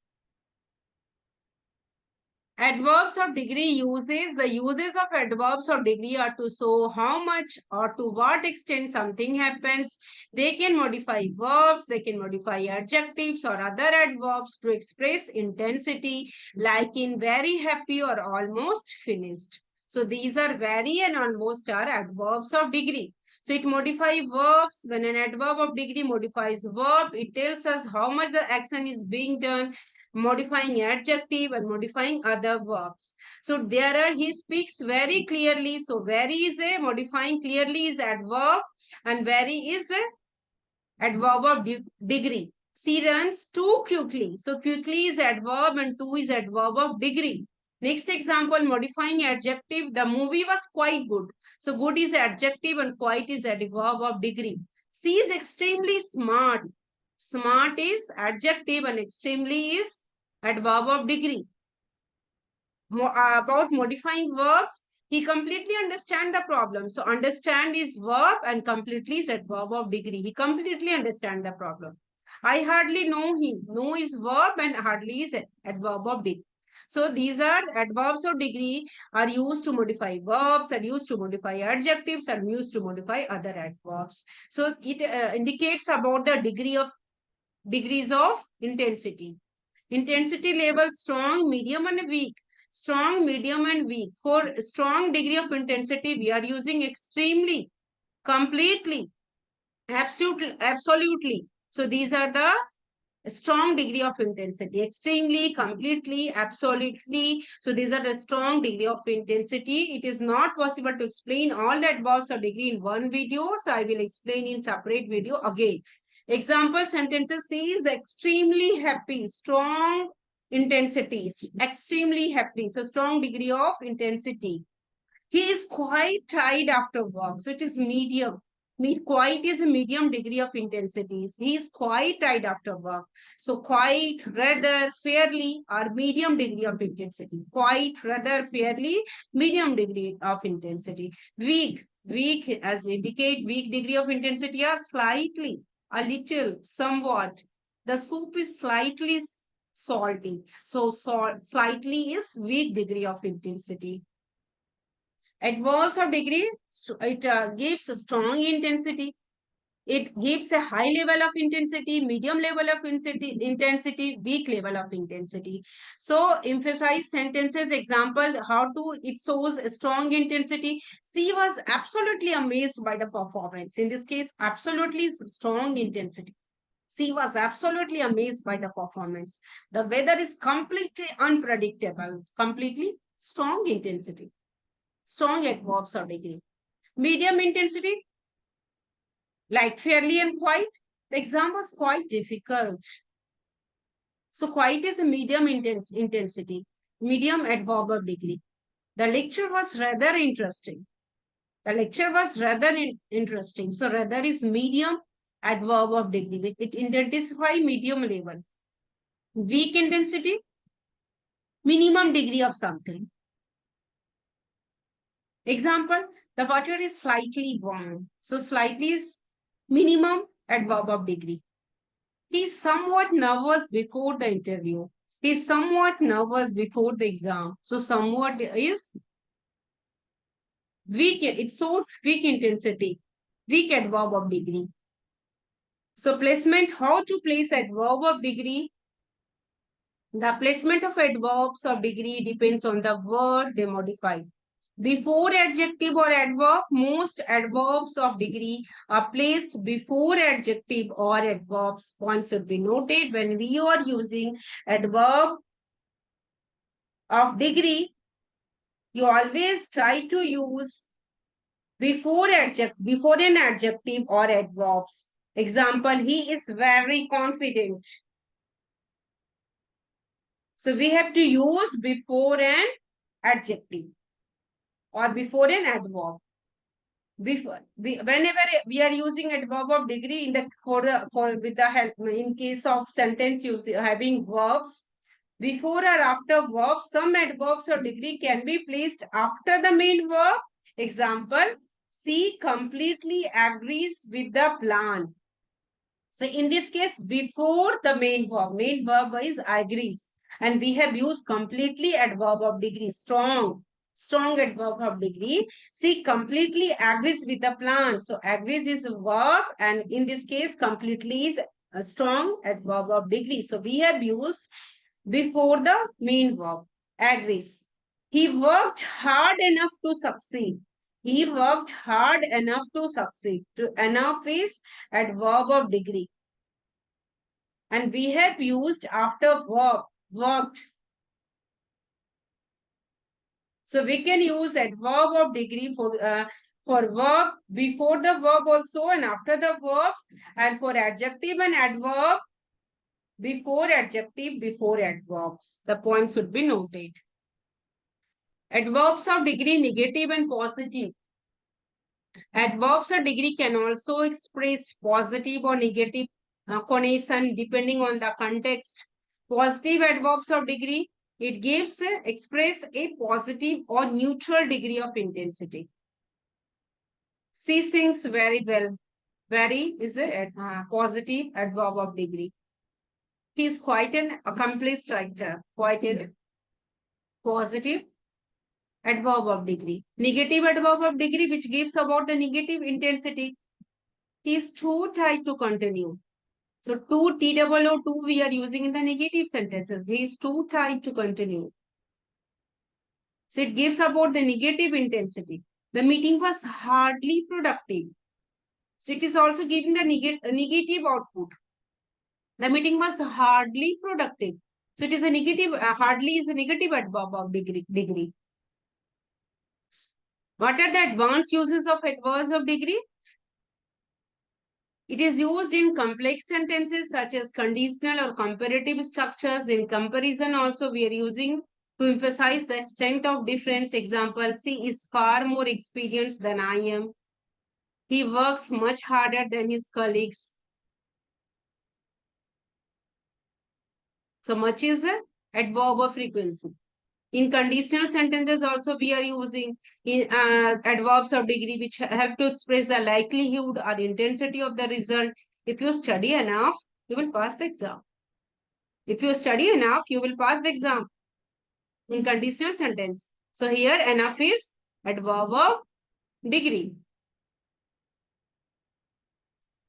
A: Adverbs of degree uses. The uses of adverbs of degree are to show how much or to what extent something happens. They can modify verbs, they can modify adjectives or other adverbs to express intensity, like in very happy or almost finished. So these are very and almost are adverbs of degree. So it modifies verbs. When an adverb of degree modifies verb, it tells us how much the action is being done, modifying adjective and modifying other verbs. So there are, he speaks very clearly. So very is a modifying clearly is adverb and very is a adverb of degree. She runs too quickly. So quickly is adverb and too is adverb of degree. Next example, modifying adjective. The movie was quite good. So good is adjective and quite is adverb of degree. She is extremely smart. Smart is adjective and extremely is adverb of degree. About modifying verbs, he completely understand the problem. So understand is verb and completely is adverb of degree. He completely understand the problem. I hardly know him. Know is verb and hardly is adverb of degree. So these are adverbs of degree are used to modify verbs, are used to modify adjectives, are used to modify other adverbs. So it indicates about the degrees of intensity. Intensity level strong, medium and weak. Strong, medium and weak. For strong degree of intensity, we are using extremely, completely, absolutely. So these are the strong degree of intensity. Extremely, completely, absolutely. So these are the strong degree of intensity. It is not possible to explain all the adverbs of degree in one video. So I will explain in separate video again. Example sentences. She is extremely happy. Strong intensity. Extremely happy. So strong degree of intensity. He is quite tired after work. So it is medium. Quite is a medium degree of intensity. He is quite tired after work. So quite, rather, fairly are medium degree of intensity. Quite, rather, fairly, medium degree of intensity. Weak. Weak as indicate weak degree of intensity are slightly, a little, somewhat. The soup is slightly salty. So slightly is weak degree of intensity. Adverbs of degree, it gives a strong intensity. It gives a high level of intensity, medium level of intensity, weak level of intensity. So emphasize sentences, example, how to, it shows a strong intensity. She was absolutely amazed by the performance. In this case, absolutely strong intensity. She was absolutely amazed by the performance. The weather is completely unpredictable, completely strong intensity. Strong adverbs of degree. Medium intensity, like fairly and quiet. The exam was quite difficult. So quiet is a medium intensity, medium adverb of degree. The lecture was rather interesting. The lecture was rather interesting. So rather is medium adverb of degree. It intensifies medium level. Weak intensity, minimum degree of something. Example, the water is slightly warm. So slightly is minimum adverb of degree. He's somewhat nervous before the interview. He's somewhat nervous before the exam. So somewhat is weak. It shows weak intensity, weak adverb of degree. So placement, how to place adverb of degree. The placement of adverbs of degree depends on the word they modify. Before adjective or adverb, most adverbs of degree are placed before adjective or adverbs. Points should be noted when we are using adverb of degree. You always try to use before an adjective or adverbs. Example, he is very confident. So we have to use before an adjective or before an adverb. Whenever we are using adverb of degree in the for with the help in case of sentence having verbs before or after verb, some adverbs or degree can be placed after the main verb. Example: she completely agrees with the plan. So in this case, before the main verb is agrees, and we have used completely adverb of degree, strong adverb of degree. She completely agrees with the plan. So agrees is a verb, and in this case, completely is a strong adverb of degree. So we have used before the main verb, agrees. He worked hard enough to succeed. He worked hard enough to succeed. To enough is adverb of degree. And we have used after verb, worked. So we can use adverb of degree for verb before the verb also and after the verbs, and for adjective and adverb before adjective, before adverbs. The points should be noted. Adverbs of degree negative and positive. Adverbs of degree can also express positive or negative connotation depending on the context. Positive adverbs of degree, it gives express a positive or neutral degree of intensity. She sings very well. Very is a positive adverb of degree. He is quite an accomplished writer. Quite a positive adverb of degree. Negative adverb of degree which gives about the negative intensity. He is too tight to continue. So too, T-O-O, we are using in the negative sentences. He is too tight to continue. So it gives about the negative intensity. The meeting was hardly productive. So it is also giving the negative output. The meeting was hardly productive. So it is a negative, hardly is a negative adverb of degree. What are the advanced uses of adverbs of degree? It is used in complex sentences such as conditional or comparative structures. In comparison also we are using to emphasize the extent of difference. Example, she is far more experienced than I am. He works much harder than his colleagues. So much is an adverb of frequency. In conditional sentences also we are using adverbs of degree which have to express the likelihood or intensity of the result. If you study enough, you will pass the exam. If you study enough, you will pass the exam in conditional sentence. So here enough is adverb of degree.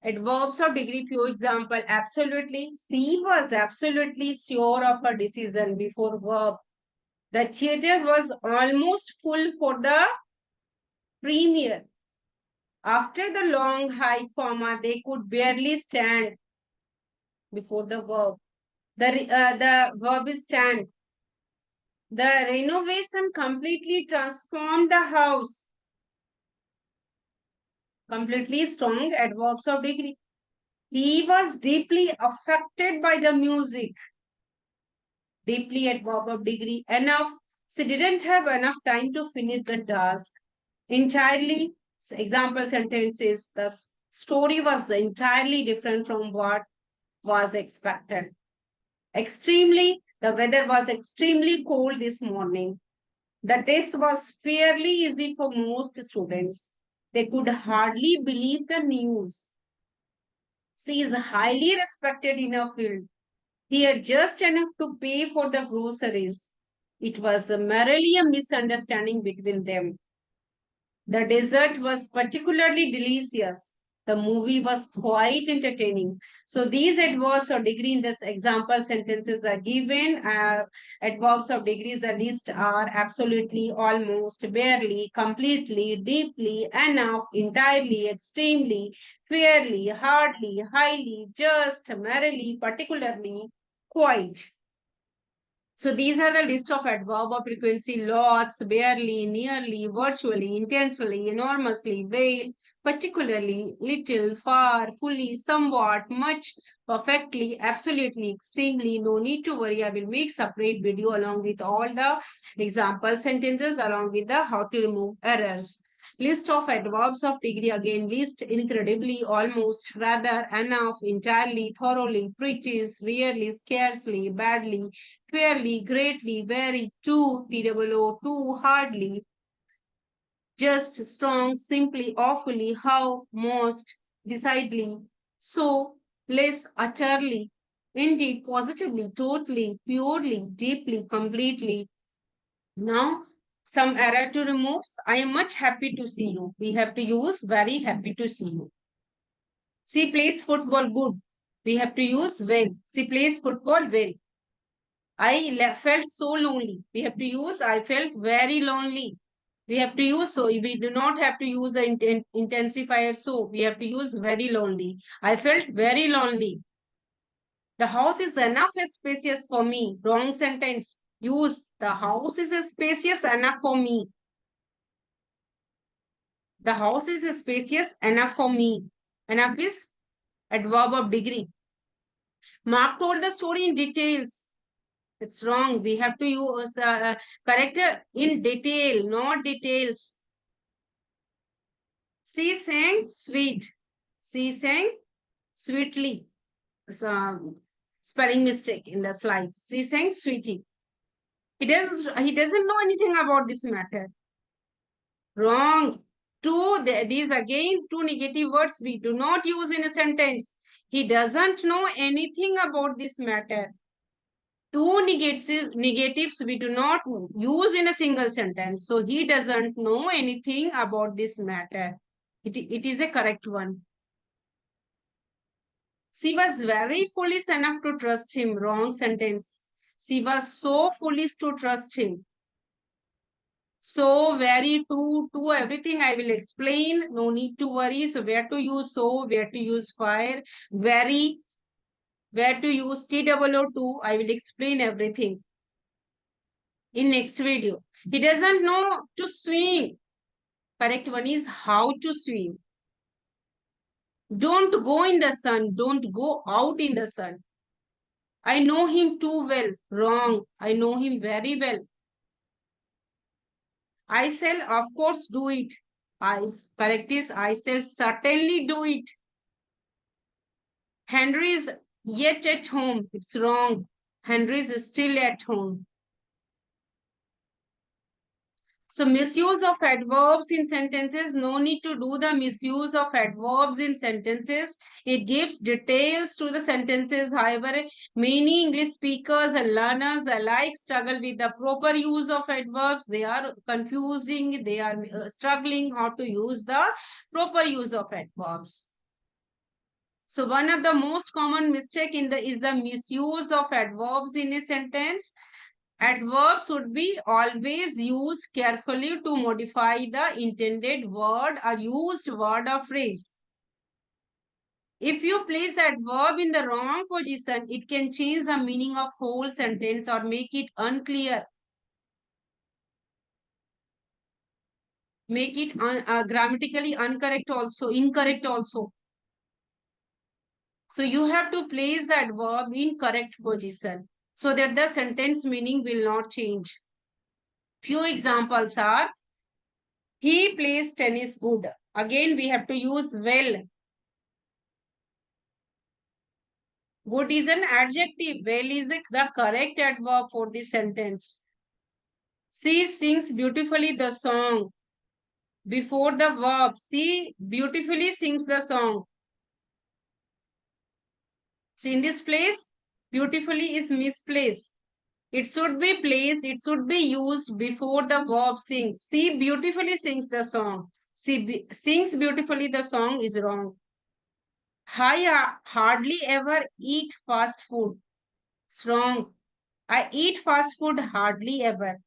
A: Adverbs of degree, few example, absolutely. She was absolutely sure of her decision before verb. The theater was almost full for the premiere. After the long hike, comma, they could barely stand before the verb. The verb is stand. The renovation completely transformed the house. Completely strong adverbs of degree. He was deeply affected by the music. Deeply adverb of degree. Enough. She didn't have enough time to finish the task. Entirely. Example sentences. The story was entirely different from what was expected. Extremely. The weather was extremely cold this morning. The test was fairly easy for most students. They could hardly believe the news. She is highly respected in her field. He had just enough to pay for the groceries. It was merely a misunderstanding between them. The dessert was particularly delicious. The movie was quite entertaining. So these adverbs of degree in this example sentences are given. Adverbs of degrees, the list are absolutely, almost, barely, completely, deeply, enough, entirely, extremely, fairly, hardly, highly, just, merely, particularly, quite. So these are the list of adverb of frequency: lots, barely, nearly, virtually, intensely, enormously, well, particularly, little, far, fully, somewhat, much, perfectly, absolutely, extremely. No need to worry. I will make separate video along with all the example sentences along with the how to remove errors. List of adverbs of degree again. List: incredibly, almost, rather, enough, entirely, thoroughly, pretty, rarely, scarcely, badly, fairly, greatly, very, too, too, hardly, just, strong, simply, awfully, how, most, decidedly, so, less, utterly, indeed, positively, totally, purely, deeply, completely. Now, some error to remove. I am much happy to see you. We have to use very happy to see you. She plays football good. We have to use well. She plays football well. Felt so lonely. We have to use I felt very lonely. We have to use so. We do not have to use the intensifier so. We have to use very lonely. I felt very lonely. The house is enough spacious for me. Wrong sentence. Use the house is spacious enough for me. The house is spacious enough for me. Enough is adverb of degree. Mark told the story in details. It's wrong. We have to use character in detail, not details. She sang sweet. She sang sweetly. So, spelling mistake in the slides. She sang sweetie. He doesn't know anything about this matter. Wrong. These again two negative words we do not use in a sentence. He doesn't know anything about this matter. Two negatives we do not use in a single sentence. So he doesn't know anything about this matter. It is a correct one. She was very foolish enough to trust him. Wrong sentence. She was so foolish to trust him. So, very, to everything I will explain. No need to worry. So, where to use so, where to use fire, very, where to use TOO2. I will explain everything in next video. He doesn't know to swim. Correct one is how to swim. Don't go in the sun. Don't go out in the sun. I know him too well. Wrong. I know him very well. I shall of course do it. Correct is I shall certainly do it. Henry is yet at home. It's wrong. Henry is still at home. So misuse of adverbs in sentences. No need to do the misuse of adverbs in sentences. It gives details to the sentences. However, many English speakers and learners alike struggle with the proper use of adverbs. They are confusing. They are struggling how to use the proper use of adverbs. So one of the most common mistake is the misuse of adverbs in a sentence. Adverbs should be always used carefully to modify the intended word or used word or phrase. If you place the adverb in the wrong position, it can change the meaning of whole sentence or make it unclear. Make it grammatically incorrect also. So you have to place the adverb in correct position so that the sentence meaning will not change. Few examples are, he plays tennis good. Again, we have to use well. Good is an adjective. Well is the correct adverb for this sentence. She sings beautifully the song. Before the verb, she beautifully sings the song. So in this place, beautifully is misplaced. It should be placed, it should be used before the verb sings. She beautifully sings the song. She sings beautifully the song is wrong. I hardly ever eat fast food. It's wrong. I eat fast food hardly ever.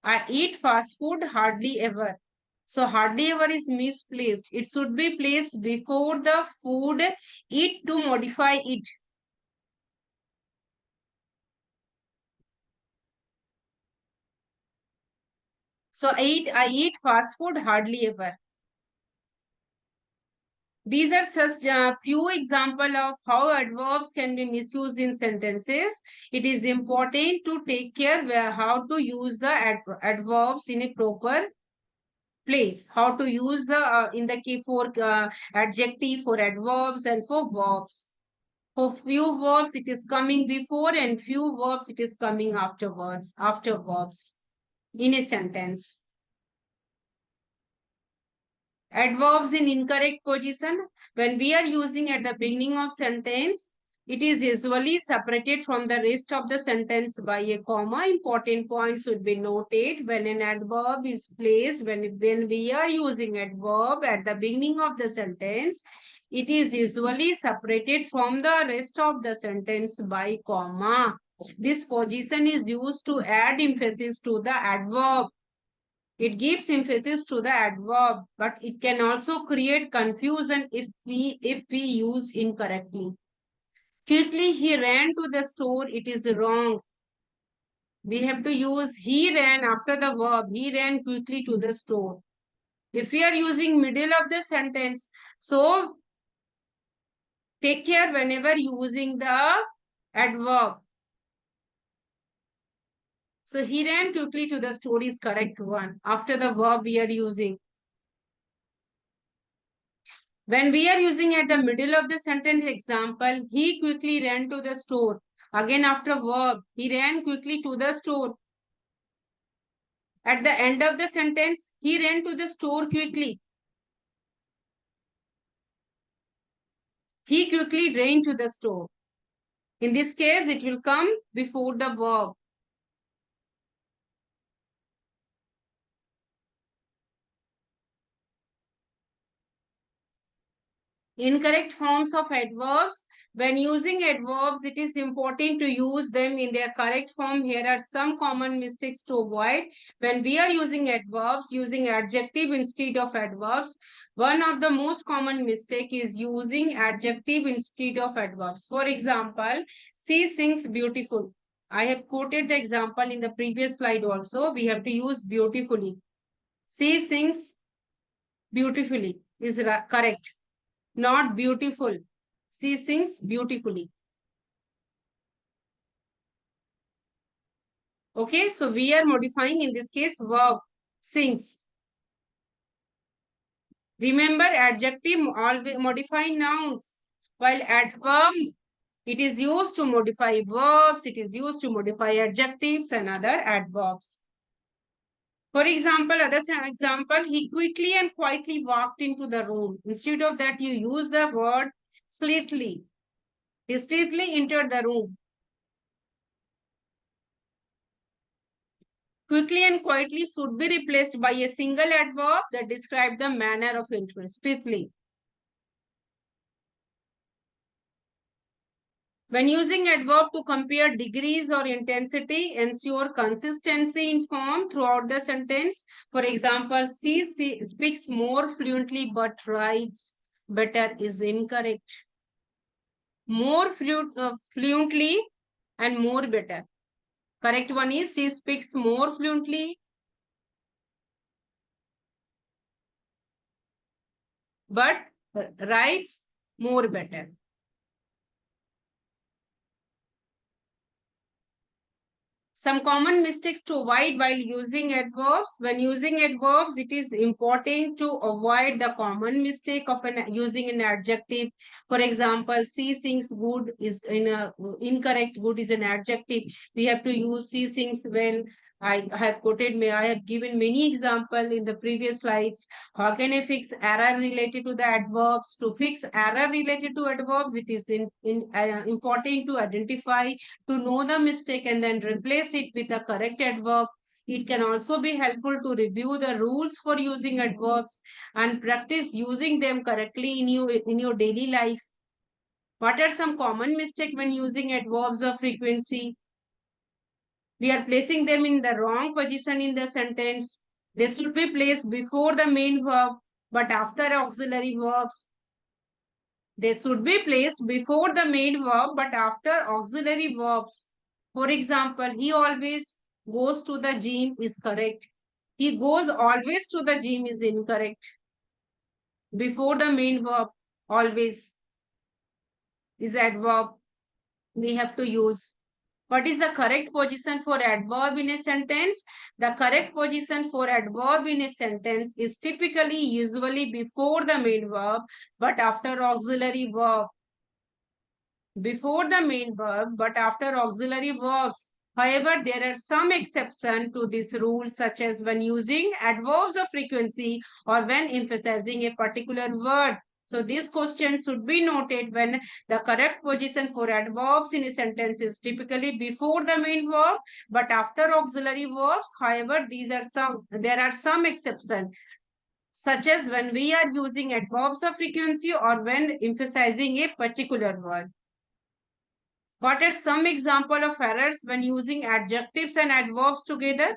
A: I eat fast food hardly ever. So hardly ever is misplaced. It should be placed before the food, eat to modify it. So I eat fast food hardly ever. These are just a few examples of how adverbs can be misused in sentences. It is important to take care where how to use the adverbs in a proper place. How to use the in the key for adjective, for adverbs, and for verbs. For few verbs, it is coming before, and few verbs, it is coming afterwards, after verbs in a sentence. Adverbs in incorrect position. When we are using at the beginning of sentence, it is usually separated from the rest of the sentence by a comma. Important points should be noted when an adverb is placed. When we are using adverb at the beginning of the sentence, it is usually separated from the rest of the sentence by comma. This position is used to add emphasis to the adverb. It gives emphasis to the adverb, but it can also create confusion if we use incorrectly. Quickly he ran to the store. It is wrong. We have to use he ran after the verb. He ran quickly to the store. If we are using middle of the sentence, so take care whenever using the adverb. So he ran quickly to the store is correct one. After the verb we are using. When we are using at the middle of the sentence example, he quickly ran to the store. Again after verb, he ran quickly to the store. At the end of the sentence, he ran to the store quickly. He quickly ran to the store. In this case, it will come before the verb. Incorrect forms of adverbs. When using adverbs, it is important to use them in their correct form. Here are some common mistakes to avoid. When we are using adverbs, using adjective instead of adverbs. One of the most common mistake is using adjective instead of adverbs. For example, she sings beautiful. I have quoted the example in the previous slide also. We have to use beautifully. She sings beautifully is correct. Not beautiful. She sings beautifully. Okay, so we are modifying in this case verb sings. Remember adjective always modify nouns, while adverb it is used to modify verbs, it is used to modify adjectives and other adverbs. For example, other example, he quickly and quietly walked into the room. Instead of that, you use the word slightly. He slightly entered the room. Quickly and quietly should be replaced by a single adverb that describes the manner of interest. Quickly. When using adverb to compare degrees or intensity, ensure consistency in form throughout the sentence. For example, she speaks more fluently but writes better is incorrect. More fluently and more better. Correct one is she speaks more fluently but writes more better. Some common mistakes to avoid while using adverbs. When using adverbs, it is important to avoid the common mistake of using an adjective. For example, she sings good is in a incorrect. Good is an adjective. We have to use she sings well. I have quoted, I have given many examples in the previous slides. How can I fix error related to the adverbs? To fix error related to adverbs, it is important to identify, to know the mistake and then replace it with a correct adverb. It can also be helpful to review the rules for using adverbs and practice using them correctly in your daily life. What are some common mistakes when using adverbs of frequency? We are placing them in the wrong position in the sentence. They should be placed before the main verb, but after auxiliary verbs. They should be placed before the main verb, but after auxiliary verbs. For example, he always goes to the gym is correct. He goes always to the gym is incorrect. Before the main verb, always is adverb. We have to use. What is the correct position for adverb in a sentence? The correct position for adverb in a sentence is typically usually before the main verb, but after auxiliary verb. Before the main verb, but after auxiliary verbs. However, there are some exceptions to this rule, such as when using adverbs of frequency or when emphasizing a particular word. So this question should be noted when the correct position for adverbs in a sentence is typically before the main verb, but after auxiliary verbs. However, there are some exceptions, such as when we are using adverbs of frequency or when emphasizing a particular word. What are some example of errors when using adjectives and adverbs together?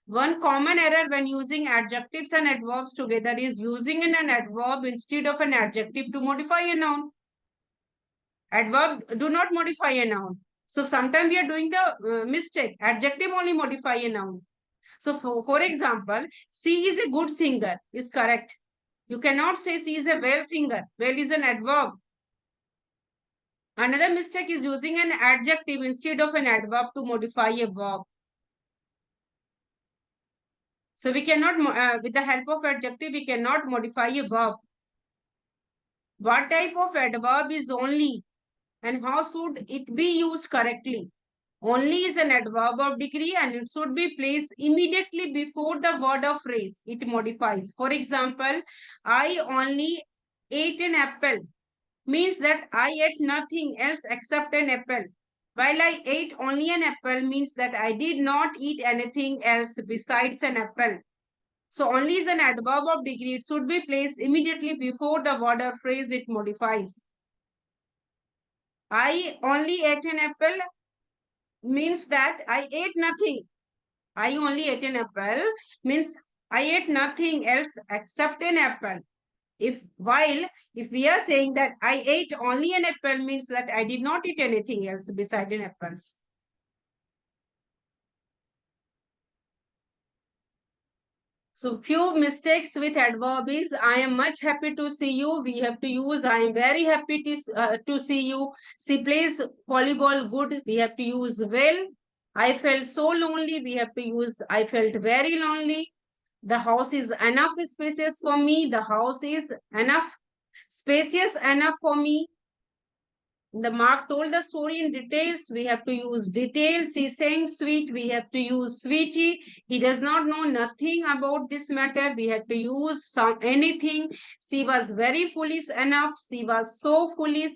A: One common error when using adjectives and adverbs together is using an adverb instead of an adjective to modify a noun. Adverb do not modify a noun. So sometimes we are doing the mistake. Adjective only modify a noun. So for example, she is a good singer is correct. You cannot say she is a well singer. Well is an adverb. Another mistake is using an adjective instead of an adverb to modify a verb. So we cannot, with the help of adjective, we cannot modify a verb. What type of adverb is only and how should it be used correctly? Only is an adverb of degree and it should be placed immediately before the word or phrase it modifies. For example, I only ate an apple means that I ate nothing else except an apple. While I ate only an apple means that I did not eat anything else besides an apple. So only is an adverb of degree. It should be placed immediately before the word or phrase it modifies. I only ate an apple means that I ate nothing. I only ate an apple means I ate nothing else except an apple. If we are saying that I ate only an apple means that I did not eat anything else beside an apples. So few mistakes with adverb is I am much happy to see you. We have to use I am very happy to see you. She plays volleyball good. We have to use well. I felt so lonely. We have to use I felt very lonely. The house is enough spacious for me. The house is enough spacious enough for me. The Mark told the story in details. We have to use details. He's saying sweet. We have to use sweetie. He does not know nothing about this matter. We have to use anything. She was very foolish enough. She was so foolish.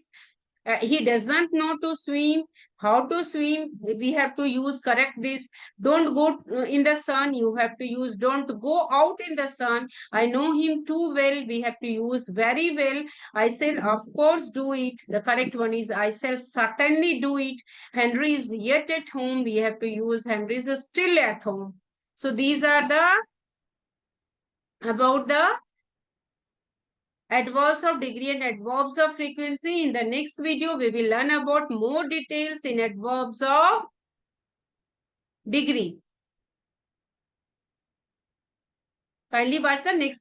A: He does not know to swim. How to swim? We have to use correct this. Don't go in the sun. You have to use don't go out in the sun. I know him too well. We have to use very well. I shall of course do it. The correct one is I shall certainly do it. Henry is yet at home. We have to use Henry is still at home. So these are the about the adverbs of degree and adverbs of frequency. In the next video, we will learn about more details in adverbs of degree. Kindly watch the next video.